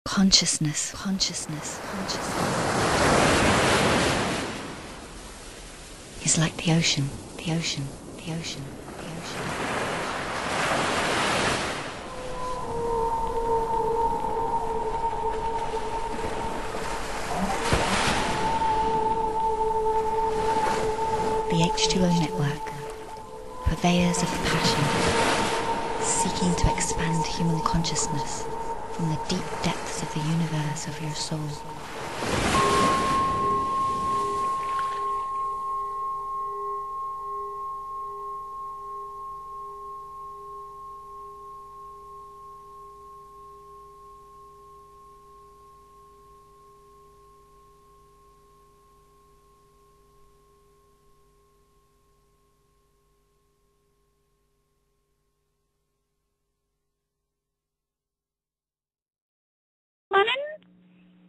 Consciousness, consciousness, consciousness is like the ocean, the ocean, the ocean, the ocean. The H2O network, purveyors of passion, seeking to expand human consciousness from the deep depths of the universe of your soul.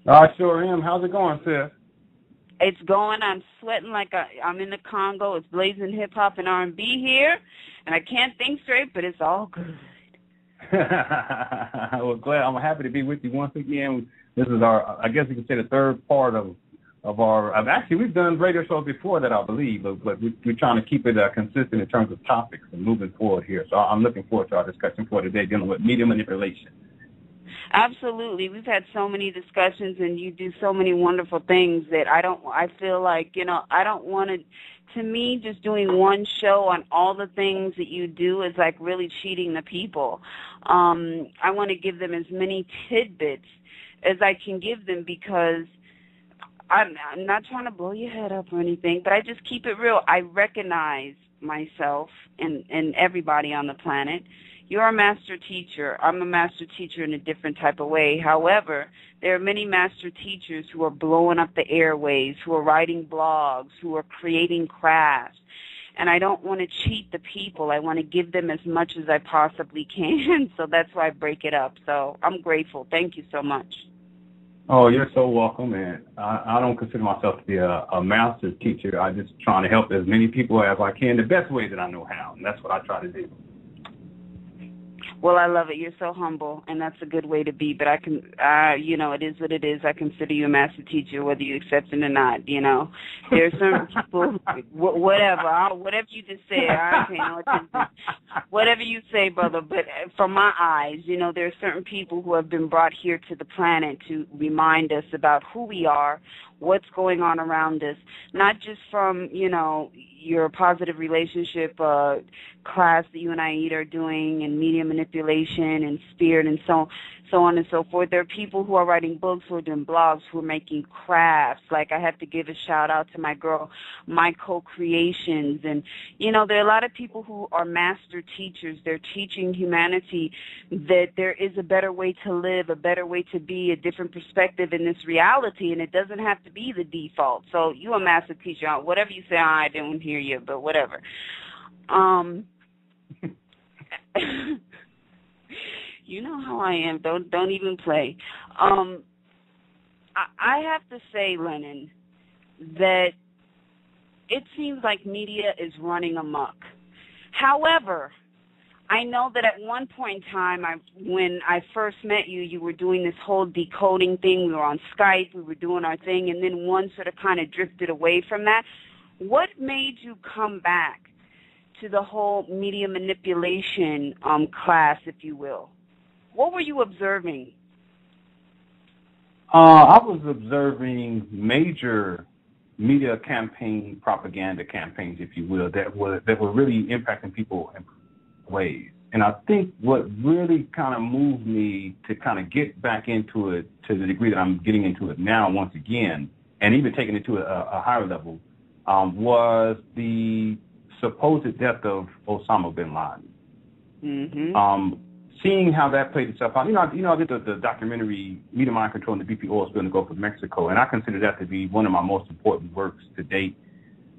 I sure am. How's it going, sis? It's going. I'm sweating like I'm in the Congo. It's blazing hip hop and R&B here, and I can't think straight, but it's all good. Well, glad. I'm happy to be with you once again. This is our, I guess you could say, the third part of our. Actually, we've done radio shows before that, I believe, but we're trying to keep it consistent in terms of topics and moving forward here. So I'm looking forward to our discussion for today, dealing with media manipulation. Absolutely. We've had so many discussions, and you do so many wonderful things that I feel like, I don't want to me, just doing one show on all the things that you do is like really cheating the people. I want to give them as many tidbits as I can give them, because I'm not trying to blow your head up or anything, but I just keep it real. I recognize myself and everybody on the planet. You're a master teacher. I'm a master teacher in a different type of way. However, there are many master teachers who are blowing up the airwaves, who are writing blogs, who are creating crafts. And I don't want to cheat the people. I want to give them as much as I possibly can. So that's why I break it up. So I'm grateful. Thank you so much. Oh, you're so welcome, and I don't consider myself to be a master teacher. I'm just trying to help as many people as I can the best way that I know how, and that's what I try to do. Well, I love it. You're so humble, and that's a good way to be. But it is what it is. I consider you a master teacher, whether you accept it or not. There are certain people, whatever you just say, I ain't paying no attention. Whatever you say, brother. But from my eyes, there are certain people who have been brought here to the planet to remind us about who we are, what's going on around us, not just from, your positive relationship class that you and I are doing, and media manipulation and spirit and so on and so forth. There are people who are writing books, who are doing blogs, who are making crafts. Like, I have to give a shout out to my girl, My Co-Creations. And, there are a lot of people who are master teachers. They're teaching humanity that there is a better way to live, a better way to be, a different perspective in this reality, and it doesn't have to be the default. So you a master teacher. Whatever you say, I didn't hear you, but whatever. You know how I am. Don't even play. I have to say, Lenon, that it seems like media is running amok. However, I know that at one point in time, when I first met you, you were doing this whole decoding thing. We were on Skype. We were doing our thing, and then one sort of kind of drifted away from that. What made you come back to the whole media manipulation class, if you will? What were you observing? I was observing major media campaign, propaganda campaigns, if you will, that were really impacting people in ways. And I think what really kind of moved me to kind of get back into it to the degree that I'm getting into it now once again, and even taking it to a higher level, was the supposed death of Osama bin Laden. Mm-hmm. Seeing how that played itself out. I did the documentary Media Mind Control and the BP oil spill in the Gulf of Mexico, and I consider that to be one of my most important works to date.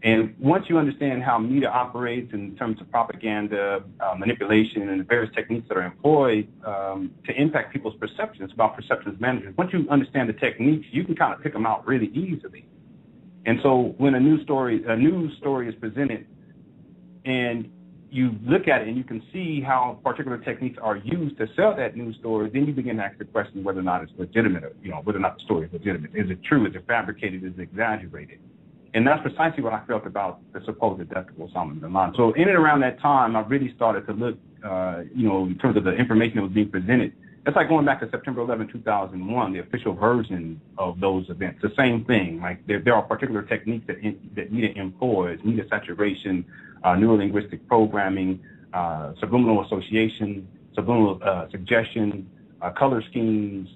And once you understand how media operates in terms of propaganda, manipulation, and the various techniques that are employed to impact people's perceptions about perceptions management, once you understand the techniques, you can kind of pick them out really easily. And so when a news story is presented, and you look at it and you can see how particular techniques are used to sell that news story, then you begin to ask the question whether or not it's legitimate, or, whether or not the story is legitimate. Is it true? Is it fabricated? Is it exaggerated? And that's precisely what I felt about the supposed death of Osama bin Laden. So in and around that time, I really started to look, in terms of the information that was being presented. It's like going back to September 11, 2001, the official version of those events. The same thing. Like there are particular techniques that media employs: media saturation, neurolinguistic programming, subliminal association, subliminal suggestion, color schemes,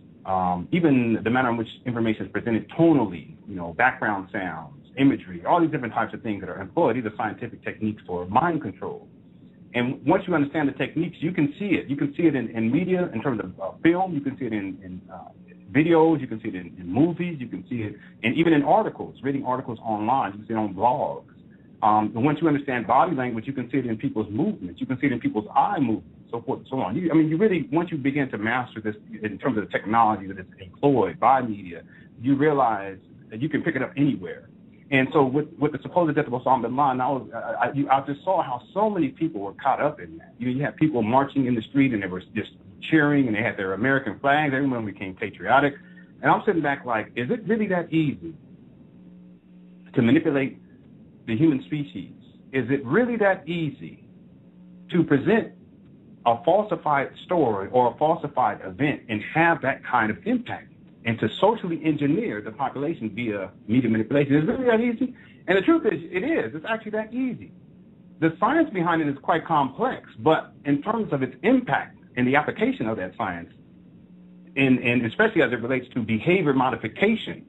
even the manner in which information is presented tonally. Background sounds, imagery, all these different types of things that are employed. These are scientific techniques for mind control. And once you understand the techniques, you can see it. You can see it in media in terms of film. You can see it in videos. You can see it in movies. You can see it even in articles, reading articles online. You can see it on blogs. And once you understand body language, you can see it in people's movements. You can see it in people's eye movements, so forth and so on. You really, once you begin to master this in terms of the technology that is employed by media, you realize that you can pick it up anywhere. And so with the supposed death of Osama bin Laden, I just saw how so many people were caught up in that. You had people marching in the street, and they were just cheering, and they had their American flags. Everyone became patriotic. And I'm sitting back like, is it really that easy to manipulate the human species? Is it really that easy to present a falsified story or a falsified event and have that kind of impact, and to socially engineer the population via media manipulation? Is it really that easy? And the truth is, it is. It's actually that easy. The science behind it is quite complex, but in terms of its impact and the application of that science, and especially as it relates to behavior modification,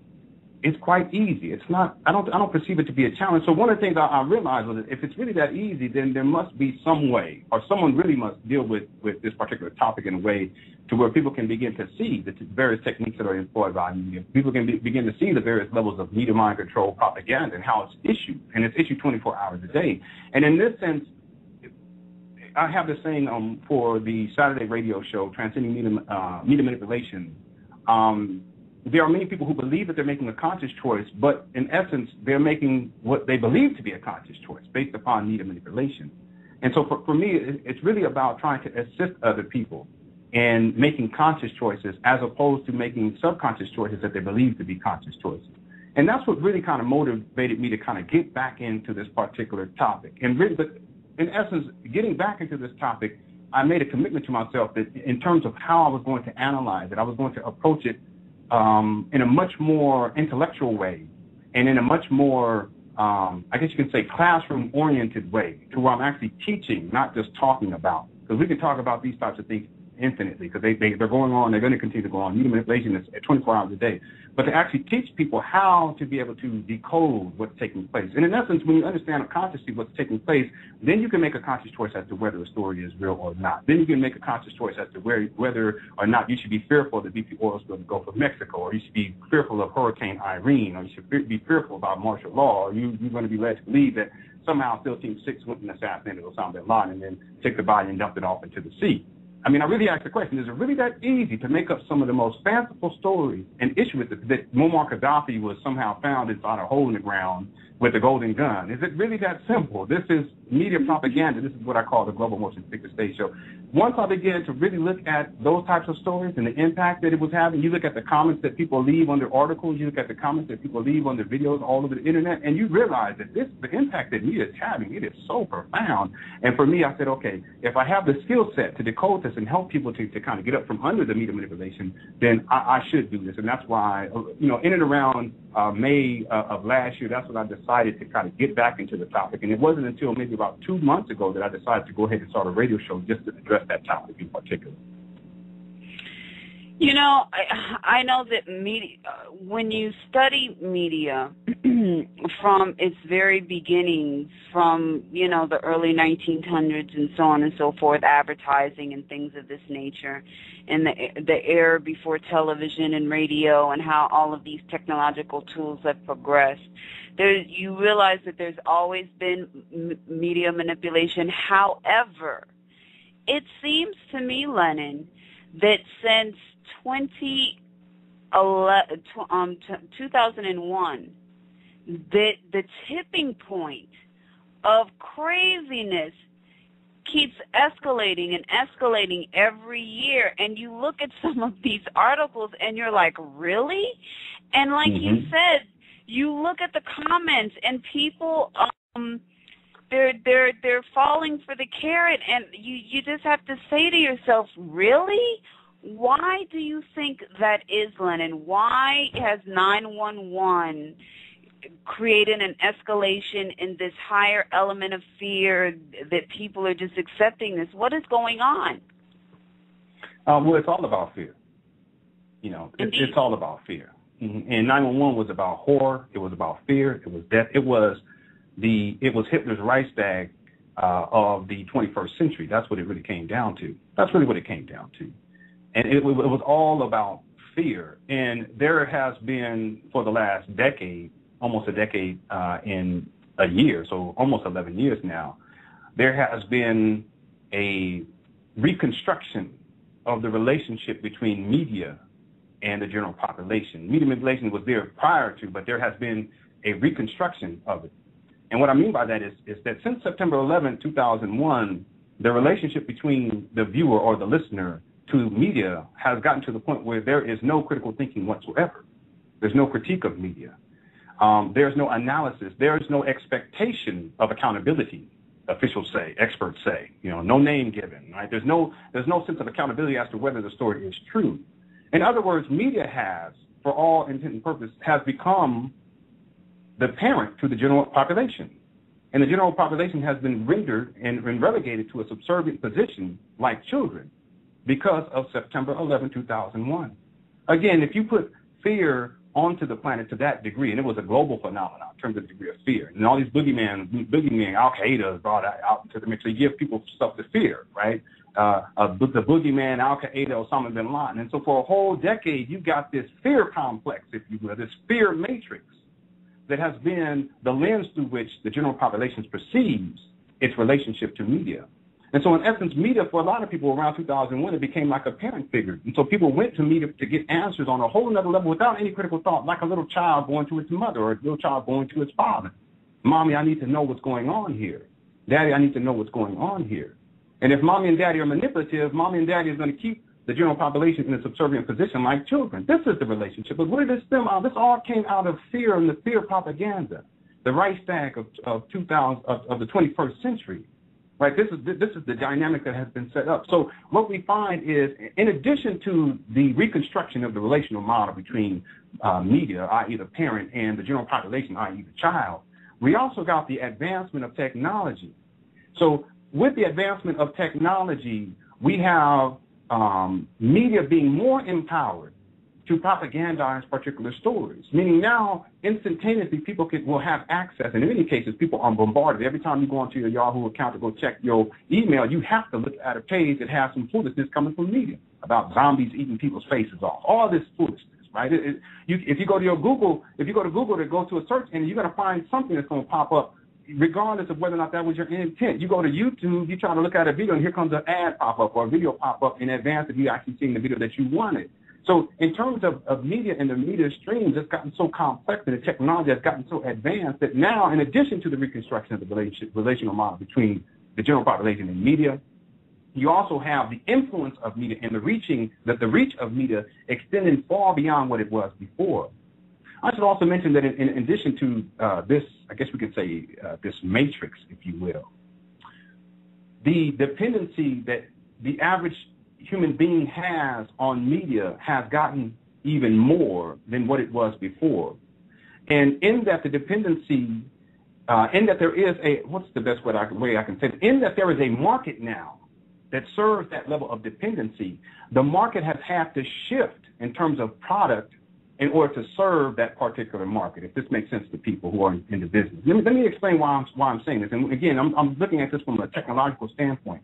it's quite easy. It's not. I don't perceive it to be a challenge. So one of the things I realized was that if it's really that easy, then there must be some way, or someone really must deal with this particular topic in a way to where people can begin to see the various techniques that are employed by media. People can begin to see the various levels of media mind control propaganda and how it's issued, and it's issued 24 hours a day. And in this sense, I have this saying for the Saturday radio show, Transcending Media Manipulation. There are many people who believe that they're making a conscious choice, but in essence, they're making what they believe to be a conscious choice based upon media manipulation. And so for me, it's really about trying to assist other people in making conscious choices as opposed to making subconscious choices that they believe to be conscious choices. And that's what really kind of motivated me to kind of get back into this particular topic. And really, but in essence, getting back into this topic, I made a commitment to myself that in terms of how I was going to analyze it, I was going to approach it in a much more intellectual way, and in a much more, I guess you can say, classroom-oriented way, to where I'm actually teaching, not just talking about. Because we can talk about these types of things infinitely, because they're going on, they're going to continue to go on. Media manipulation is at 24 hours a day. But to actually teach people how to be able to decode what's taking place. And in essence, when you understand consciously what's taking place, then you can make a conscious choice as to whether a story is real or not. Then you can make a conscious choice as to whether or not you should be fearful of the BP oil spill in the Gulf of Mexico, or you should be fearful of Hurricane Irene, or you should be fearful about martial law, or you're going to be led to believe that somehow SEAL Team 6 went and assassinated Osama bin Laden and then took the body and dumped it off into the sea. I mean, I really asked the question, is it really that easy to make up some of the most fanciful stories and issue with it, that Muammar Gaddafi was somehow found inside a hole in the ground with a golden gun? Is it really that simple? This is media propaganda. This is what I call the global motion picture stage show. Once I began to really look at those types of stories and the impact that it was having, you look at the comments that people leave under articles, you look at the comments that people leave under videos all over the internet, and you realize that the impact that media is having, it is so profound. And for me, I said, okay, if I have the skill set to decode this and help people to kind of get up from under the media manipulation, then I should do this. And that's why, in and around May of last year, that's when I decided to kind of get back into the topic. And it wasn't until maybe about 2 months ago that I decided to go ahead and start a radio show just to address that topic in particular. I know that media, when you study media from its very beginnings, from, the early 1900s and so on and so forth, advertising and things of this nature, and the era before television and radio, and how all of these technological tools have progressed, you realize that there's always been media manipulation. However, it seems to me, Lenon, that since 2001, that the tipping point of craziness keeps escalating and escalating every year. And you look at some of these articles and you're like, really? And like you said, you look at the comments and people, they're falling for the carrot, and you just have to say to yourself, really? Why do you think that is, Lenon? Why has 911 created an escalation in this higher element of fear that people are just accepting this? What is going on? Well, it's all about fear. You know, it's all about fear. And 911 was about horror. It was about fear. It was death. It was Hitler's Reichstag of the 21st century. That's what it really came down to. That's really what it came down to. And it was all about fear. And there has been, for the last decade, almost a decade in a year, so almost 11 years now, there has been a reconstruction of the relationship between media and the general population. Media manipulation was there prior to, but there has been a reconstruction of it. And what I mean by that is that since September 11, 2001, the relationship between the viewer or the listener to media has gotten to the point where there is no critical thinking whatsoever. There's no critique of media. There's no analysis. There's no expectation of accountability. Officials say, experts say, no name given, right? There's no sense of accountability as to whether the story is true. In other words, media has, for all intent and purpose, has become the parent to the general population. And the general population has been rendered and relegated to a subservient position like children because of September 11, 2001. Again, if you put fear onto the planet to that degree, and it was a global phenomenon in terms of the degree of fear, and all these boogeyman, Al-Qaeda brought out into the mix. So you give people stuff to fear, right? The boogeyman, Al-Qaeda, Osama bin Laden. And so for a whole decade, you got this fear complex, if you will, this fear matrix that has been the lens through which the general population perceives its relationship to media. And so in essence, media, for a lot of people around 2001, it became like a parent figure. And so people went to media to get answers on a whole other level without any critical thought, like a little child going to its mother or a little child going to its father. Mommy, I need to know what's going on here. Daddy, I need to know what's going on here. And if mommy and daddy are manipulative, mommy and daddy is going to keep the general population in a subservient position like children. This is the relationship. But where did this stem out? This all came out of fear and the fear propaganda, the Reichstag of the 21st century. Right, this is the dynamic that has been set up. So what we find is, in addition to the reconstruction of the relational model between media, i.e. the parent, and the general population, i.e. the child, we also got the advancement of technology. So with the advancement of technology, we have media being more empowered to propagandize particular stories, meaning now instantaneously people will have access, and in many cases people are bombarded. Every time you go onto your Yahoo account to go check your email, you have to look at a page that has some foolishness coming from media about zombies eating people's faces off, all this foolishness, right? If you go to Google to go to a search engine, you're going to find something that's going to pop up regardless of whether or not that was your intent. You go to YouTube, you try to look at a video, and here comes an ad pop up or a video pop up in advance of you actually seeing the video that you wanted. So in terms of media and the media streams, it's gotten so complex and the technology has gotten so advanced that now, in addition to the reconstruction of the relational model between the general population and media, you also have the influence of media and the reach of media extending far beyond what it was before. I should also mention that in addition to this, I guess we could say this matrix, if you will, the dependency that the average human being has on media has gotten even more than what it was before. And in that the dependency, in that there is what's the best way I can say it? In that there is a market now that serves that level of dependency, the market has had to shift in terms of product in order to serve that particular market, if this makes sense to people who are in the business. Let me explain why I'm saying this. And again, I'm looking at this from a technological standpoint.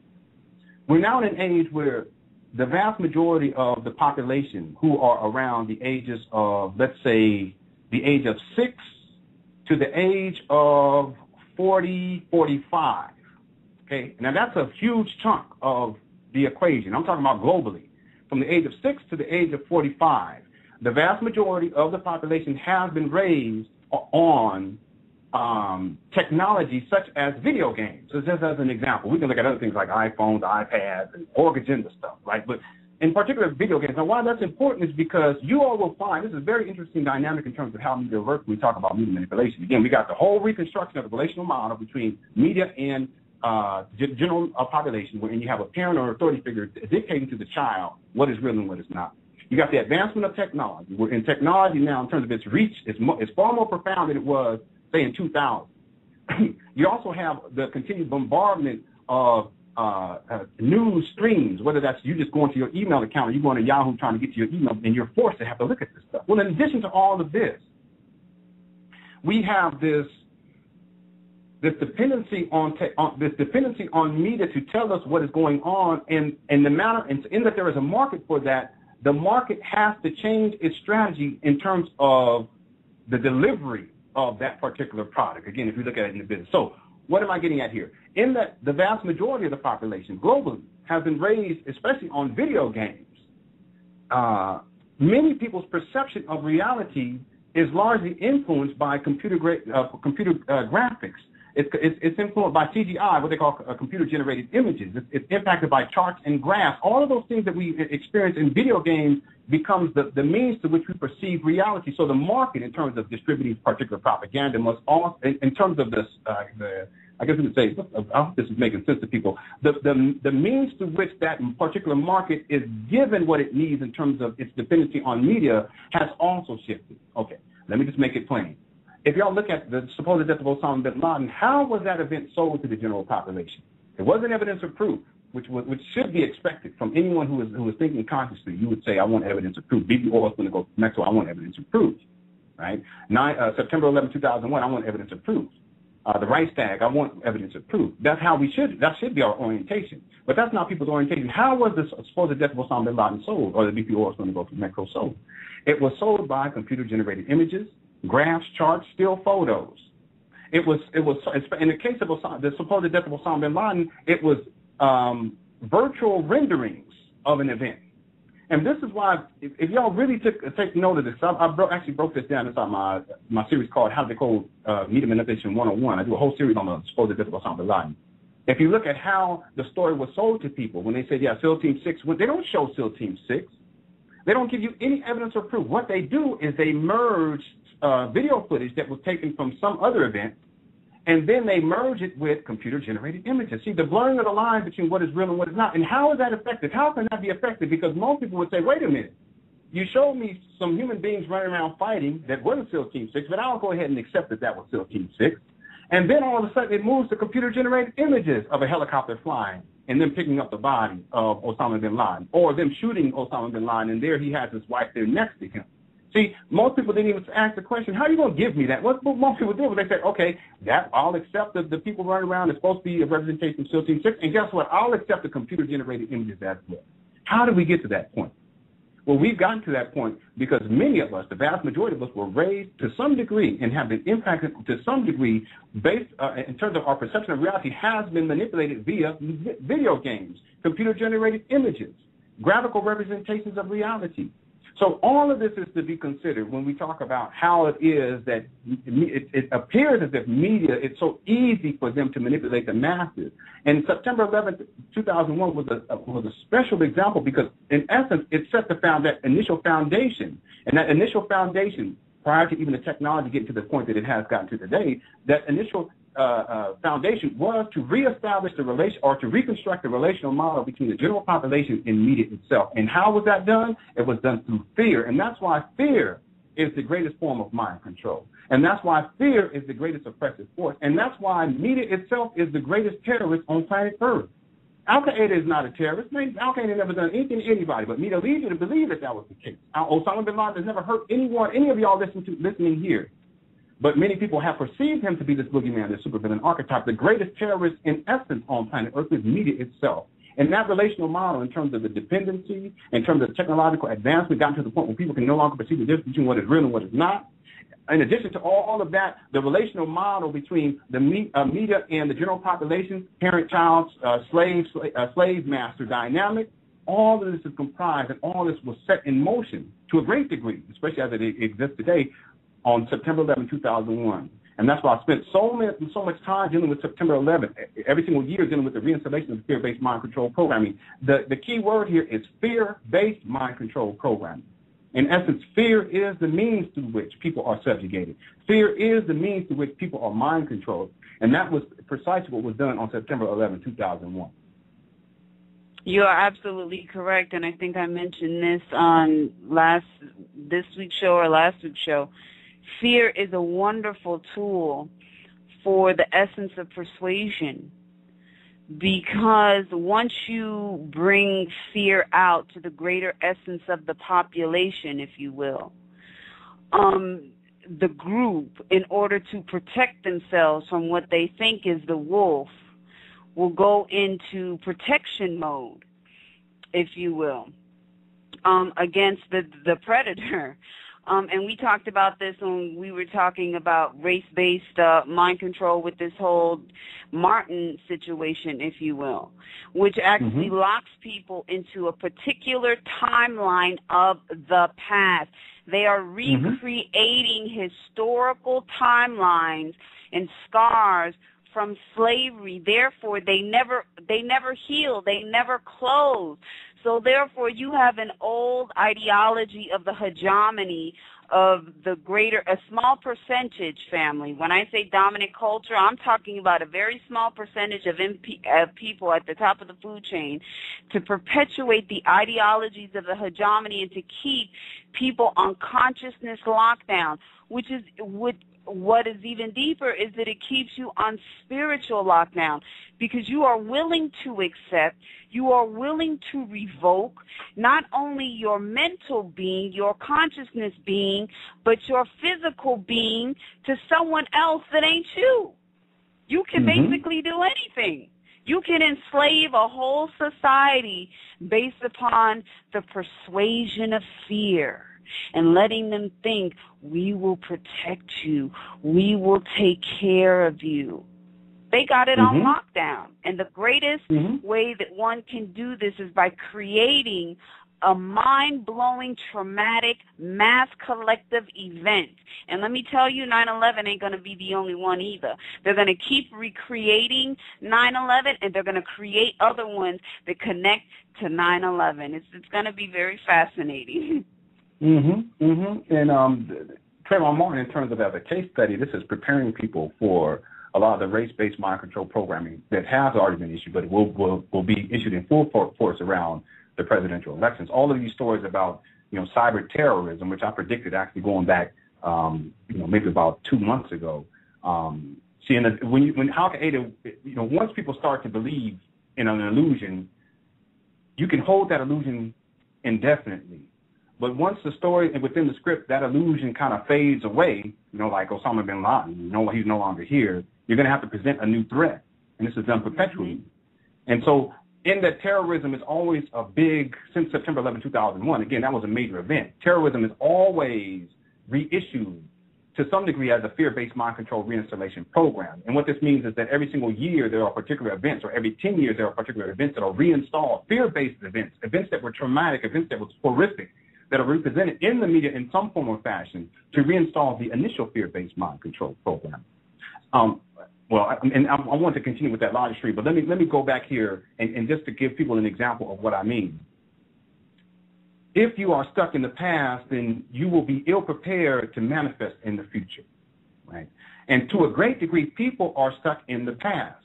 We're now in an age where the vast majority of the population who are around the ages of, let's say, the age of 6 to the age of 40, 45, okay? Now, that's a huge chunk of the equation. I'm talking about globally. From the age of 6 to the age of 45, the vast majority of the population has been raised on technology such as video games. So just as an example, we can look at other things like iPhones, iPads, and org agenda stuff, right? But in particular, video games. Now, why that's important is because you all will find this is a very interesting dynamic in terms of how media works when we talk about media manipulation. Again, we got the whole reconstruction of the relational model between media and general population, wherein you have a parent or authority figure dictating to the child what is real and what is not. You got the advancement of technology, where in technology now, in terms of its reach, it's far more profound than it was, say, in 2000. You also have the continued bombardment of news streams, whether that's you just going to your email account or you going to Yahoo trying to get to your email, and you're forced to have to look at this stuff. Well, in addition to all of this, we have this dependency on media to tell us what is going on, and the manner, and in that there is a market for that. The market has to change its strategy in terms of the delivery of that particular product. Again, if you look at it in the business. So what am I getting at here? In that the vast majority of the population globally has been raised, especially on video games. Many people's perception of reality is largely influenced by computer graphics. It's influenced by CGI, what they call computer-generated images. It's impacted by charts and graphs. All of those things that we experience in video games becomes the means to which we perceive reality. So the market, in terms of distributing particular propaganda, must also, in terms of this, I guess we would say, I hope this is making sense to people, the means to which that particular market is given what it needs in terms of its dependency on media has also shifted. Okay, let me just make it plain. If y'all look at the supposed death of Osama bin Laden, how was that event sold to the general population? It wasn't evidence of proof, which should be expected from anyone who is thinking consciously. You would say, I want evidence of proof. BP oil is going to go to Mexico. I want evidence of proof. Right? September 11, 2001, I want evidence of proof. The Reichstag, I want evidence of proof. That's how that should be our orientation. But that's not people's orientation. How was the supposed death of Osama bin Laden sold, or the BP oil is going to go to Mexico sold? It was sold by computer-generated images, graphs, charts, still photos. It was in the case of the supposed death of Osama bin Laden, it was virtual renderings of an event. And this is why, if y'all really take note of this, I actually broke this down inside my series called How to Decode Media Manipulation 101. I do a whole series on the supposed death of Osama bin Laden. If you look at how the story was sold to people, when they said, yeah, SEAL Team 6, they don't show SEAL Team 6. They don't give you any evidence or proof. What they do is they merge video footage that was taken from some other event, and then they merge it with computer-generated images. See, the blurring of the line between what is real and what is not. And how is that effective? How can that be effective? Because most people would say, wait a minute, you showed me some human beings running around fighting that wasn't SEAL Team 6, but I'll go ahead and accept that was SEAL Team 6. And then all of a sudden it moves to computer-generated images of a helicopter flying and then picking up the body of Osama bin Laden, or them shooting Osama bin Laden, and there he has his wife there next to him. See, most people didn't even ask the question, how are you going to give me that? What most people did was they said, okay, I'll accept the people running around is supposed to be a representation of SEAL Team 6, and guess what? I'll accept the computer-generated images as well. How did we get to that point? Well, we've gotten to that point because many of us, the vast majority of us, were raised to some degree and have been impacted to some degree based in terms of our perception of reality has been manipulated via video games, computer-generated images, graphical representations of reality. So all of this is to be considered when we talk about how it is that it appears as if media, it's so easy for them to manipulate the masses. And September 11th, 2001 was a special example because, in essence, it set that initial foundation. And that initial foundation, prior to even the technology getting to the point that it has gotten to today, that initial foundation was to reestablish the relation or to reconstruct the relational model between the general population and media itself. And how was that done? It was done through fear. And that's why fear is the greatest form of mind control. And that's why fear is the greatest oppressive force. And that's why media itself is the greatest terrorist on planet Earth. Al-Qaeda is not a terrorist. Al-Qaeda has never done anything to anybody, but media leads you to believe that was the case. Osama bin Laden has never hurt anyone, any of y'all listening here. But many people have perceived him to be this boogeyman, this supervillain archetype. The greatest terrorist in essence on planet Earth is media itself. And that relational model in terms of the dependency, in terms of technological advancement, gotten to the point where people can no longer perceive the difference between what is real and what is not. In addition to all of that, the relational model between the media and the general population, parent-child, slave-master dynamic, all of this is comprised and all this was set in motion to a great degree, especially as it exists today, on September 11, 2001. And that's why I spent so much time dealing with September 11th, every single year dealing with the reinstallation of fear-based mind control programming. The key word here is fear-based mind control programming. In essence, fear is the means through which people are subjugated. Fear is the means through which people are mind controlled. And that was precisely what was done on September 11, 2001. You are absolutely correct, and I think I mentioned this on this week's show or last week's show. Fear is a wonderful tool for the essence of persuasion, because once you bring fear out to the greater essence of the population, if you will, the group, in order to protect themselves from what they think is the wolf, will go into protection mode, if you will, against the predator. And we talked about this when we were talking about race-based mind control with this whole Martin situation, if you will, which actually locks people into a particular timeline of the past. They are recreating historical timelines and scars from slavery. Therefore, they never heal. They never close. So therefore, you have an old ideology of the hegemony of a small percentage family. When I say dominant culture, I'm talking about a very small percentage of people at the top of the food chain to perpetuate the ideologies of the hegemony and to keep people on consciousness lockdown, which is what is even deeper is that it keeps you on spiritual lockdown, because you are willing to accept, you are willing to revoke not only your mental being, your consciousness being, but your physical being to someone else that ain't you. You can basically do anything. You can enslave a whole society based upon the persuasion of fear and letting them think, we will protect you, we will take care of you. They got it on lockdown. And the greatest way that one can do this is by creating a mind-blowing, traumatic, mass collective event. And let me tell you, 9/11 ain't going to be the only one either. They're going to keep recreating 9/11, and they're going to create other ones that connect to 9/11. It's going to be very fascinating. And Trayvon Martin, in terms of as a case study, this is preparing people for a lot of the race-based mind control programming that has already been issued, but it will be issued in full force around the presidential elections. All of these stories about, cyber terrorism, which I predicted actually going back, maybe about 2 months ago. When Al-Qaeda, once people start to believe in an illusion, you can hold that illusion indefinitely. But once the story and within the script, that illusion kind of fades away, like Osama bin Laden, he's no longer here, you're going to have to present a new threat. And this is done perpetually. And so in that terrorism is always a big, since September 11, 2001, again, that was a major event. Terrorism is always reissued to some degree as a fear-based mind control reinstallation program. And what this means is that every single year there are particular events, or every 10 years there are particular events that are reinstalled, fear-based events, events that were traumatic, events that were horrific, that are represented in the media in some form or fashion to reinstall the initial fear-based mind control program. I want to continue with that larger stream, but let me go back here and just to give people an example of what I mean. If you are stuck in the past, then you will be ill-prepared to manifest in the future, right? And to a great degree, people are stuck in the past.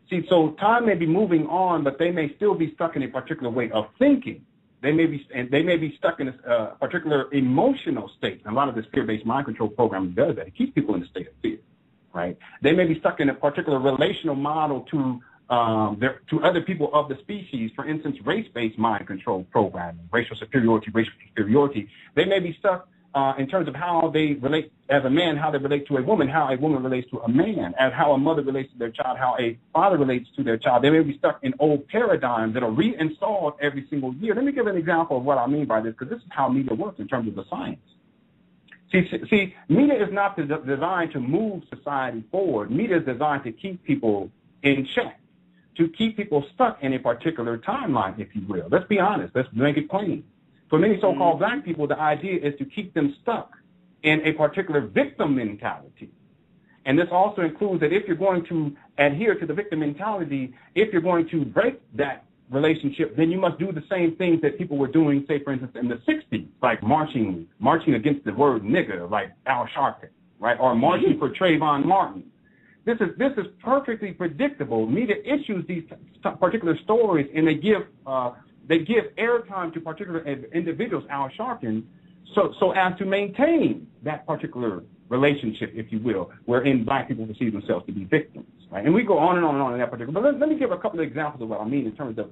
See, so time may be moving on, but they may still be stuck in a particular way of thinking. They may be stuck in a particular emotional state. And a lot of this fear-based mind control program does that. It keeps people in a state of fear, right? They may be stuck in a particular relational model to other people of the species. For instance, race-based mind control programming, racial superiority. They may be stuck in terms of how they relate as a man, how they relate to a woman, how a woman relates to a man, as how a mother relates to their child, how a father relates to their child. They may be stuck in old paradigms that are reinstalled every single year. Let me give an example of what I mean by this, because this is how media works in terms of the science. See, media is not designed to move society forward. Media is designed to keep people in check, to keep people stuck in a particular timeline, if you will. Let's be honest. Let's make it plain. For many so-called black people, the idea is to keep them stuck in a particular victim mentality. And this also includes that if you're going to adhere to the victim mentality, if you're going to break that relationship, then you must do the same things that people were doing, say, for instance, in the 60s, like marching against the word nigger, like Al Sharpton, right, or marching for Trayvon Martin. This is perfectly predictable. Media issues these particular stories, and they give airtime to particular individuals, Al Sharpton, so as to maintain that particular relationship, if you will, wherein black people perceive themselves to be victims, right? And we go on and on and on in that particular. But let me give a couple of examples of what I mean in terms of,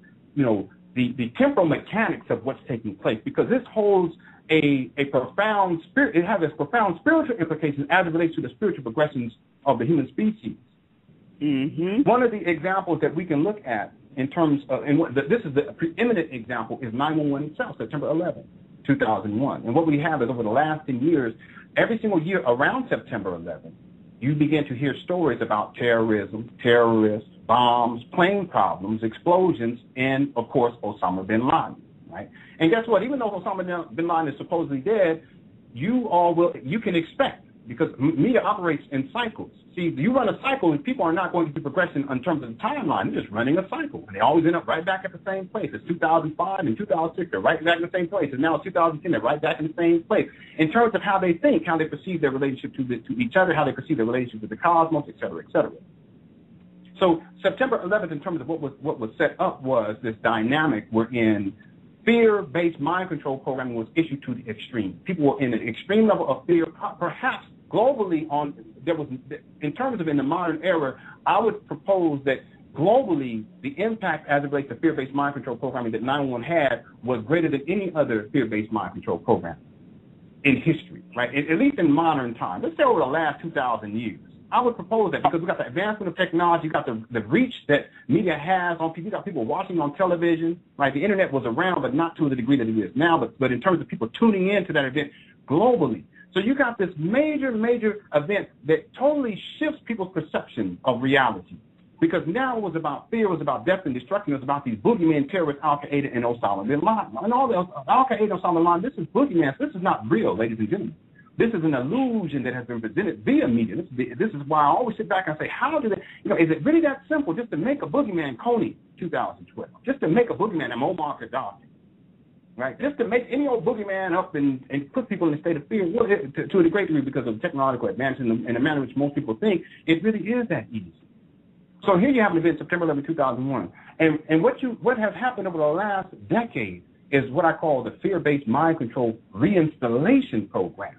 the temporal mechanics of what's taking place, because this holds a profound spirit. It has profound spiritual implications as it relates to the spiritual progressions of the human species. Mm-hmm. One of the examples that we can look at in terms of, this is the preeminent example, is 911 itself, September 11, 2001. And what we have is over the last 10 years, every single year around September 11, you begin to hear stories about terrorism, terrorists, bombs, plane problems, explosions, and, of course, Osama bin Laden, right? And guess what? Even though Osama bin Laden is supposedly dead, you can expect, because media operates in cycles. See, you run a cycle, and people are not going to be progressing in terms of the timeline. They're just running a cycle, and they always end up right back at the same place. It's 2005 and 2006. They're right back in the same place. And now it's 2010. They're right back in the same place in terms of how they think, how they perceive their relationship to each other, how they perceive their relationship with the cosmos, et cetera, et cetera. So September 11th, in terms of what was set up, was this dynamic wherein fear-based mind control programming was issued to the extreme. People were in an extreme level of fear, perhaps globally. In terms of in the modern era, I would propose that globally the impact as it relates to fear-based mind control programming that 911 had was greater than any other fear-based mind control program in history, right? At least in modern time. Let's say over the last 2,000 years. I would propose that because we got the advancement of technology, you got the reach that media has on people. You got people watching on television, right? The internet was around, but not to the degree that it is now. But in terms of people tuning into that event globally, so you got this major event that totally shifts people's perception of reality. Because now it was about fear, it was about death and destruction, it was about these boogeyman terrorists, Al Qaeda and Osama bin Laden. And all the Al Qaeda and Osama bin Laden, this is boogeyman. This is not real, ladies and gentlemen. This is an illusion that has been presented via media. This is why I always sit back and say, how do they, is it really that simple just to make a boogeyman Coney 2012? Just to make a boogeyman and Muammar Gaddafi, right? Just to make any old boogeyman up and put people in a state of fear, well, to a great degree because of technological advancement and the manner in which most people think, it really is that easy. So here you have an event, September 11, 2001. And what has happened over the last decade is what I call the fear-based mind control reinstallation program.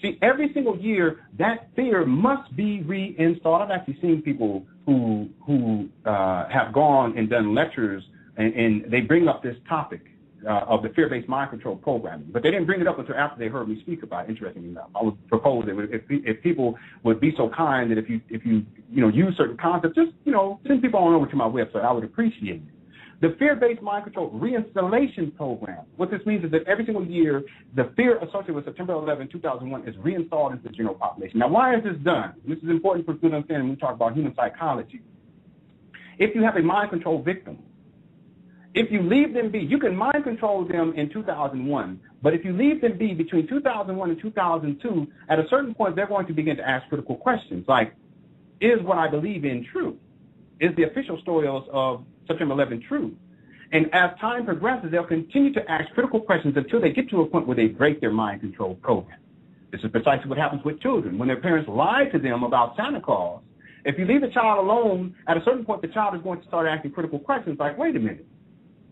See, every single year, that fear must be reinstalled. I've actually seen people who have gone and done lectures, and they bring up this topic of the fear-based mind control programming. But they didn't bring it up until after they heard me speak about it, interestingly enough. I would propose that if people would be so kind that if you use certain concepts, just, send people on over to my website. I would appreciate it. The fear-based mind control reinstallation program, what this means is that every single year, the fear associated with September 11, 2001 is reinstalled into the general population. Now, why is this done? This is important for people to understand when we talk about human psychology. If you have a mind control victim, if you leave them be, you can mind control them in 2001, but if you leave them be between 2001 and 2002, at a certain point, they're going to begin to ask critical questions like, is what I believe in true? Is the official story of September 11 true? And as time progresses, they'll continue to ask critical questions until they get to a point where they break their mind control program. This is precisely what happens with children. When their parents lie to them about Santa Claus, if you leave the child alone, at a certain point, the child is going to start asking critical questions like, wait a minute,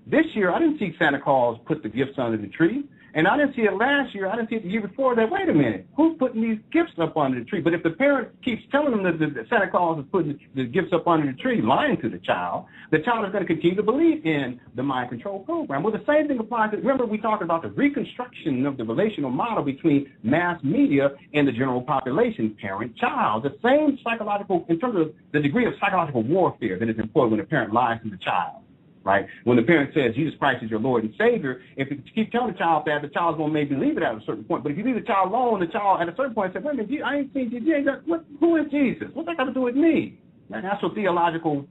this year I didn't see Santa Claus put the gifts under the tree. And I didn't see it last year. I didn't see it the year before that. Wait a minute. Who's putting these gifts up under the tree? But if the parent keeps telling them that Santa Claus is putting the gifts up under the tree, lying to the child is going to continue to believe in the mind control program. Well, the same thing applies to, remember we talked about the reconstruction of the relational model between mass media and the general population, parent-child. The same psychological, in terms of the degree of psychological warfare that is employed when a parent lies to the child. Right? When the parent says Jesus Christ is your Lord and Savior, if you keep telling the child that, the child's going to maybe leave it at a certain point. But if you leave the child alone, the child at a certain point says, wait a minute, I ain't seen Jesus. Who is Jesus? What's that got to do with me? That's a theological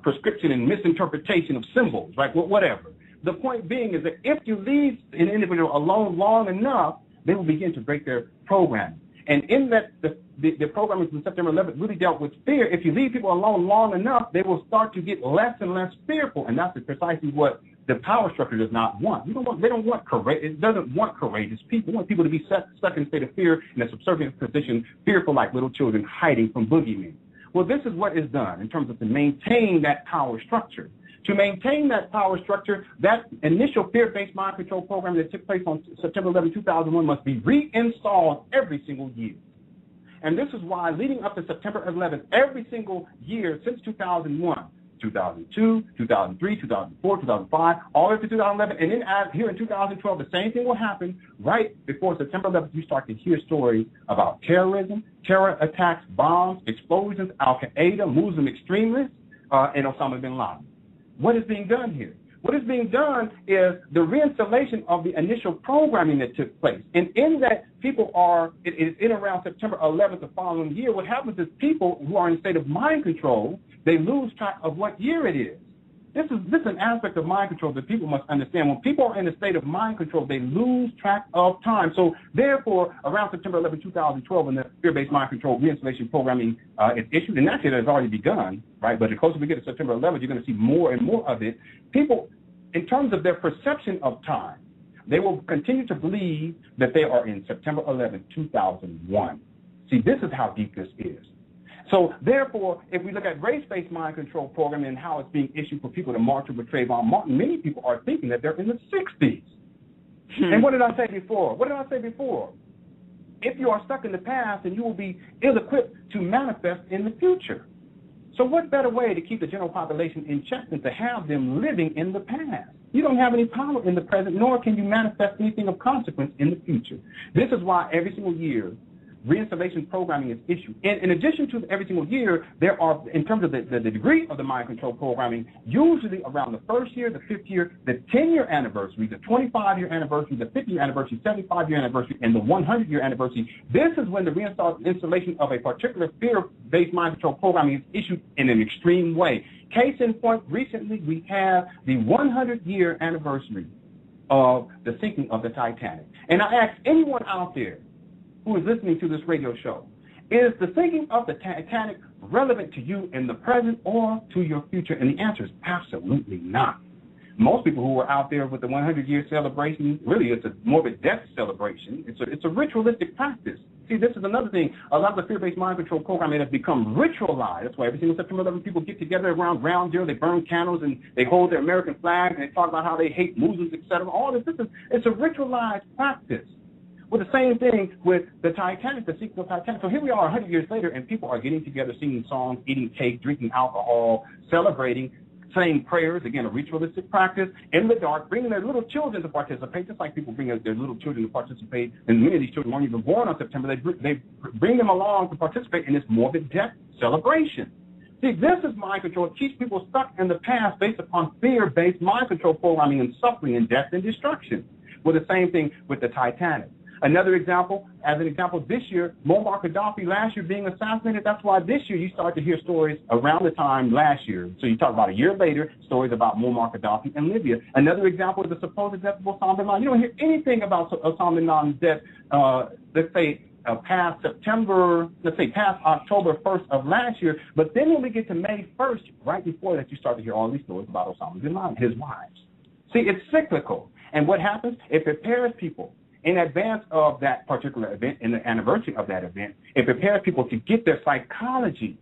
prescription and misinterpretation of symbols, right? Well, whatever. The point being is that if you leave an individual alone long enough, they will begin to break their programming. And in that, the programming from September 11th really dealt with fear. If you leave people alone long enough, they will start to get less and less fearful, and that's precisely what the power structure does not want. They don't want it doesn't want courageous people. It wants people to be stuck in a state of fear in a subservient position, fearful like little children hiding from boogeymen. Well, this is what is done in terms of to maintain that power structure. To maintain that power structure, that initial fear-based mind control program that took place on September 11, 2001 must be reinstalled every single year. And this is why leading up to September 11th, every single year since 2001, 2002, 2003, 2004, 2005, all the way to 2011, and then here in 2012, the same thing will happen right before September 11th. You start to hear stories about terrorism, terror attacks, bombs, explosions, Al-Qaeda, Muslim extremists, and Osama bin Laden. What is being done here? What is being done is the reinstallation of the initial programming that took place. And in that, people are, it is in around September 11th the following year, what happens is people who are in a state of mind control, they lose track of what year it is. This is an aspect of mind control that people must understand. When people are in a state of mind control, they lose track of time. So therefore, around September 11, 2012, when the fear-based mind control reinstallation programming is issued, and actually it has already begun, right? But the closer we get to September 11, you're going to see more and more of it. People, in terms of their perception of time, they will continue to believe that they are in September 11, 2001. See, this is how deep this is. So, therefore, if we look at race-based mind control program and how it's being issued for people to march over Trayvon Martin, many people are thinking that they're in the 60s. And what did I say before? If you are stuck in the past, then you will be ill-equipped to manifest in the future. So what better way to keep the general population in check than to have them living in the past? You don't have any power in the present, nor can you manifest anything of consequence in the future. This is why every single year, reinstallation programming is issued. And in addition to every single year, there are, in terms of the degree of the mind control programming, usually around the first year, the fifth year, the 10-year anniversary, the 25-year anniversary, the 50-year anniversary, 75-year anniversary, and the 100-year anniversary. This is when the reinstallation of a particular fear-based mind control programming is issued in an extreme way. Case in point, recently we have the 100-year anniversary of the sinking of the Titanic. And I ask anyone out there who is listening to this radio show, is the sinking of the Titanic relevant to you in the present or to your future? And the answer is absolutely not. Most people who are out there with the 100-year celebration, really it's more of a death celebration. It's a ritualistic practice. See, this is another thing. A lot of the fear-based mind control programming has become ritualized. That's why every single September 11, people get together around ground zero, they burn candles, and they hold their American flag, and they talk about how they hate Muslims, etc. All this, it's a ritualized practice. Well, the same thing with the Titanic, the sinking of Titanic. So here we are 100 years later, and people are getting together, singing songs, eating cake, drinking alcohol, celebrating, saying prayers, again, a ritualistic practice, in the dark, bringing their little children to participate, just like people bring their little children to participate, and many of these children weren't even born on September. They bring them along to participate in this morbid death celebration. See, this is mind control. It keeps people stuck in the past based upon fear-based mind control programming and suffering and death and destruction. Well, the same thing with the Titanic. Another example, this year, Muammar Gaddafi last year being assassinated. That's why this year you start to hear stories around the time last year. So you talk about a year later, stories about Muammar Gaddafi in Libya. Another example is the supposed death of Osama bin Laden. You don't hear anything about Osama bin Laden's death, past October 1st of last year. But then when we get to May 1st, right before that, you start to hear all these stories about Osama bin Laden, his wives. See, it's cyclical. And what happens? It prepares people in advance of that particular event, in the anniversary of that event. It prepares people to get their psychology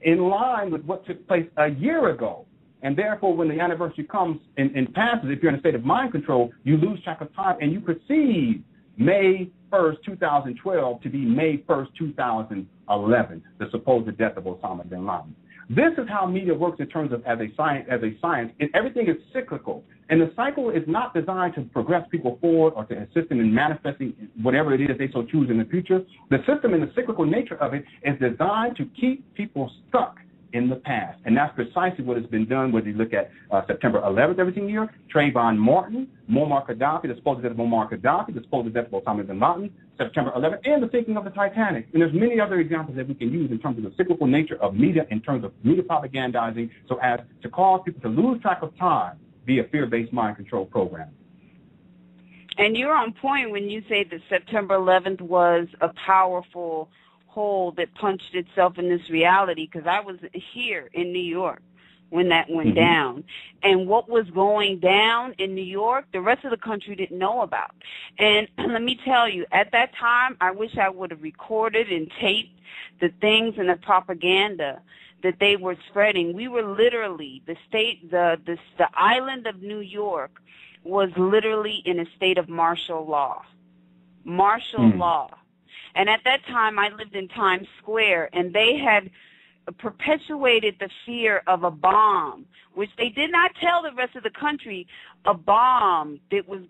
in line with what took place a year ago. And therefore, when the anniversary comes and passes, if you're in a state of mind control, you lose track of time, and you perceive May 1st, 2012 to be May 1st, 2011, the supposed death of Osama bin Laden. This is how media works in terms of as a science, and everything is cyclical. And the cycle is not designed to progress people forward or to assist them in manifesting whatever it is they so choose in the future. The system and the cyclical nature of it is designed to keep people stuck in the past. And that's precisely what has been done, whether you look at September 11th every single year, Trayvon Martin, Muammar Gaddafi, the supposed death of Muammar Gaddafi, the supposed death of Osama bin Laden, September 11th, and the sinking of the Titanic. And there's many other examples that we can use in terms of the cyclical nature of media, in terms of media propagandizing, so as to cause people to lose track of time via fear-based mind control program. And you're on point when you say that September 11th was a powerful hole that punched itself in this reality, because I was here in New York when that went down. And what was going down in New York, the rest of the country didn't know about. And let me tell you, at that time, I wish I would have recorded and taped the things and the propaganda that they were spreading. We were literally, the island of New York was literally in a state of martial law. Martial law. And at that time, I lived in Times Square, and they had perpetuated the fear of a bomb, which they did not tell the rest of the country, a bomb that was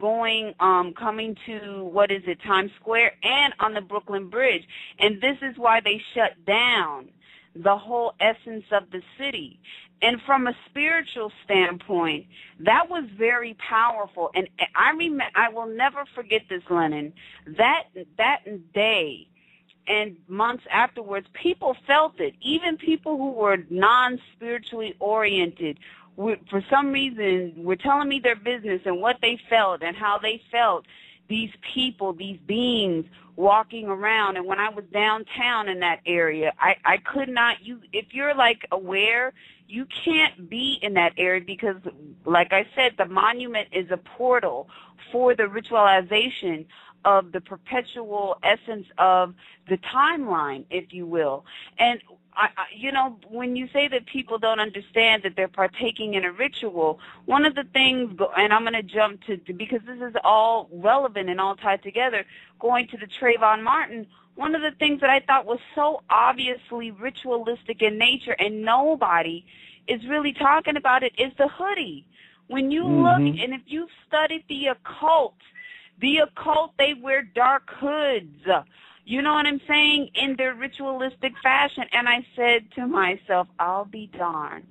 coming to, Times Square and on the Brooklyn Bridge. And this is why they shut down the whole essence of the city. And from a spiritual standpoint, that was very powerful. And I will never forget this, Lenon. That day and months afterwards, people felt it. Even people who were non-spiritually oriented, for some reason, were telling me their business and what they felt and how they felt. These people, these beings walking around. And when I was downtown in that area, I could not, if you're like aware, you can't be in that area because, like I said, the monument is a portal for the ritualization of the perpetual essence of the timeline, if you will. And when you say that people don't understand that they're partaking in a ritual, one of the things, and I'm going to jump to, because this is all relevant and all tied together, going to the Trayvon Martin, one of the things that I thought was so obviously ritualistic in nature and nobody is really talking about it is the hoodie. When you look, and if you've studied the occult, they wear dark hoods. You know what I'm saying? In their ritualistic fashion. And I said to myself, I'll be darned.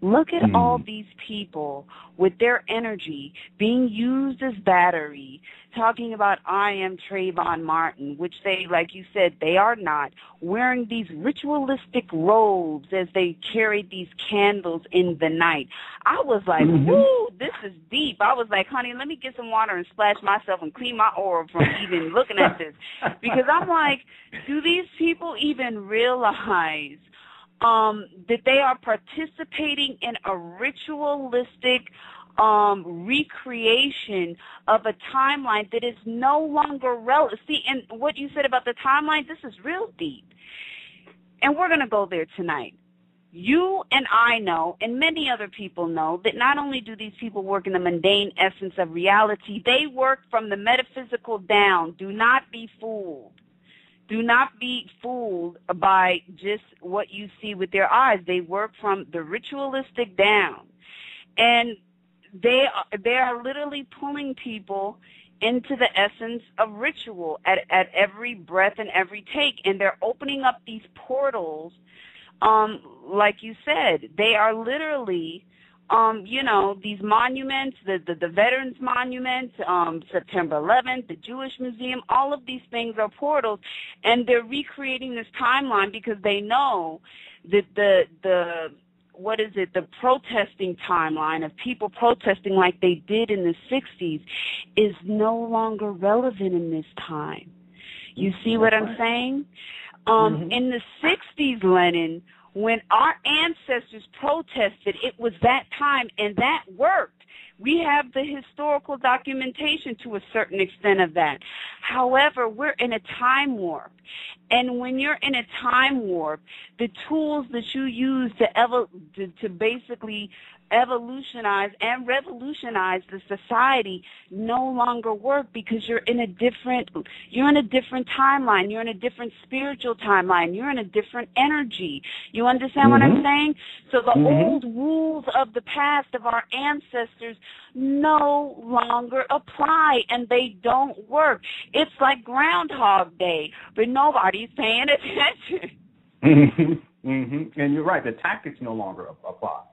Look at all these people with their energy being used as battery, talking about I am Trayvon Martin, which they, like you said, they are not, wearing these ritualistic robes as they carried these candles in the night. I was like, woo, this is deep. I was like, honey, let me get some water and splash myself and clean my aura from even looking at this. Because I'm like, do these people even realize that they are participating in a ritualistic recreation of a timeline that is no longer relevant? See, and what you said about the timeline, this is real deep. And we're going to go there tonight. You and I know, and many other people know, that not only do these people work in the mundane essence of reality, they work from the metaphysical down. Do not be fooled. Do not be fooled by just what you see with their eyes. They work from the ritualistic down. And they are literally pulling people into the essence of ritual at every breath and every take. And they're opening up these portals, like you said. They are literally, these monuments, the Veterans Monument, September 11th, the Jewish Museum, all of these things are portals, and they're recreating this timeline because they know that the protesting timeline of people protesting like they did in the 60s is no longer relevant in this time. You see what I'm saying? In the 60s, Lenon, when our ancestors protested, it was that time, and that worked. We have the historical documentation to a certain extent of that. However, we're in a time warp. And when you're in a time warp, the tools that you use to basically evolutionize and revolutionize the society no longer work because you're in a different timeline. You're in a different spiritual timeline. You're in a different energy. You understand what I'm saying? So the old rules of the past of our ancestors no longer apply, and they don't work. It's like Groundhog Day, but nobody's paying attention. And you're right. The tactics no longer apply.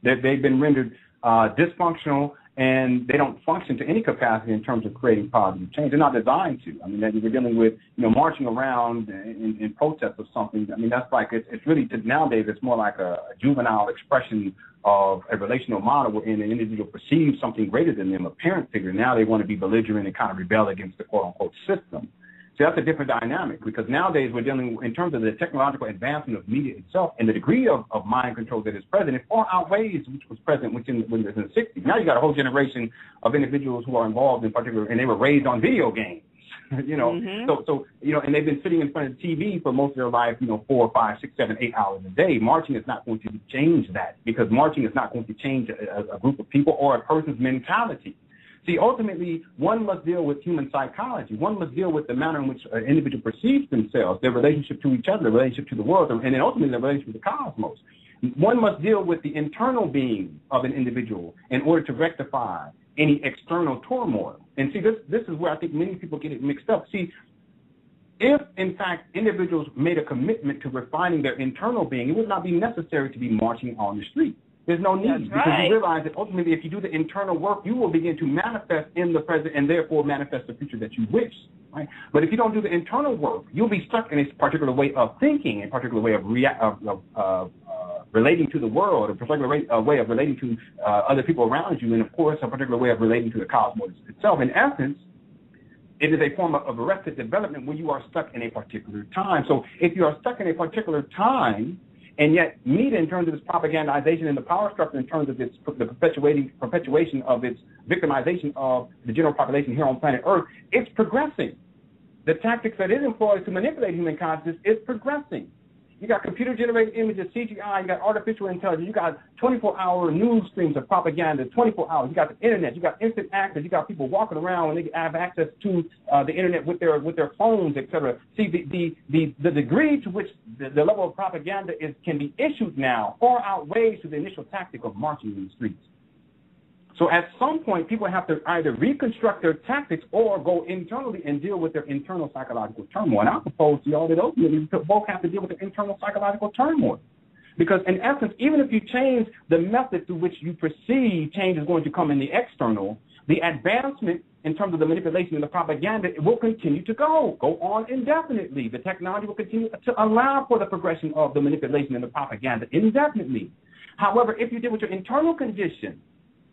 They've been rendered dysfunctional and they don't function to any capacity in terms of creating positive change. They're not designed to. I mean, we're dealing with, marching around in protest of something. I mean, that's like, it's really, nowadays, it's more like a juvenile expression of a relational model wherein an individual perceives something greater than them, a parent figure. Now they want to be belligerent and kind of rebel against the quote-unquote system. So that's a different dynamic, because nowadays we're dealing, in terms of the technological advancement of media itself and the degree of mind control that is present, it far outweighs which was present when it was in the 60s. Now you got a whole generation of individuals who are involved in particular, and they were raised on video games, So and they've been sitting in front of the TV for most of their life, 4, 5, 6, 7, 8 hours a day. Marching is not going to change that, because marching is not going to change a group of people or a person's mentality. See, ultimately, one must deal with human psychology. One must deal with the manner in which an individual perceives themselves, their relationship to each other, their relationship to the world, and then ultimately their relationship with the cosmos. One must deal with the internal being of an individual in order to rectify any external turmoil. And see, this is where I think many people get it mixed up. See, if, in fact, individuals made a commitment to refining their internal being, it would not be necessary to be marching on the street. There's no need, because you realize that ultimately if you do the internal work, you will begin to manifest in the present and therefore manifest the future that you wish. Right? But if you don't do the internal work, you'll be stuck in a particular way of thinking, a particular way of relating to the world, a particular way of relating to other people around you, and, of course, a particular way of relating to the cosmos itself. In essence, it is a form of arrested development where you are stuck in a particular time. So if you are stuck in a particular time, and yet media, in terms of its propagandization and the power structure, in terms of the perpetuation of its victimization of the general population here on planet Earth, it's progressing. The tactics that it employs to manipulate human consciousness is progressing. You got computer-generated images, CGI, you got artificial intelligence, you got 24-hour news streams of propaganda, 24 hours. You got the internet, you got instant access, you got people walking around and they have access to the internet with their phones, etc. See, the degree to which the level of propaganda can be issued now far outweighs to the initial tactic of marching in the streets. So at some point, people have to either reconstruct their tactics or go internally and deal with their internal psychological turmoil. And I propose to y'all that ultimately both have to deal with their internal psychological turmoil. Because in essence, even if you change the method through which you perceive change is going to come in the external, the advancement in terms of the manipulation and the propaganda, it will continue to go on indefinitely. The technology will continue to allow for the progression of the manipulation and the propaganda indefinitely. However, if you deal with your internal condition,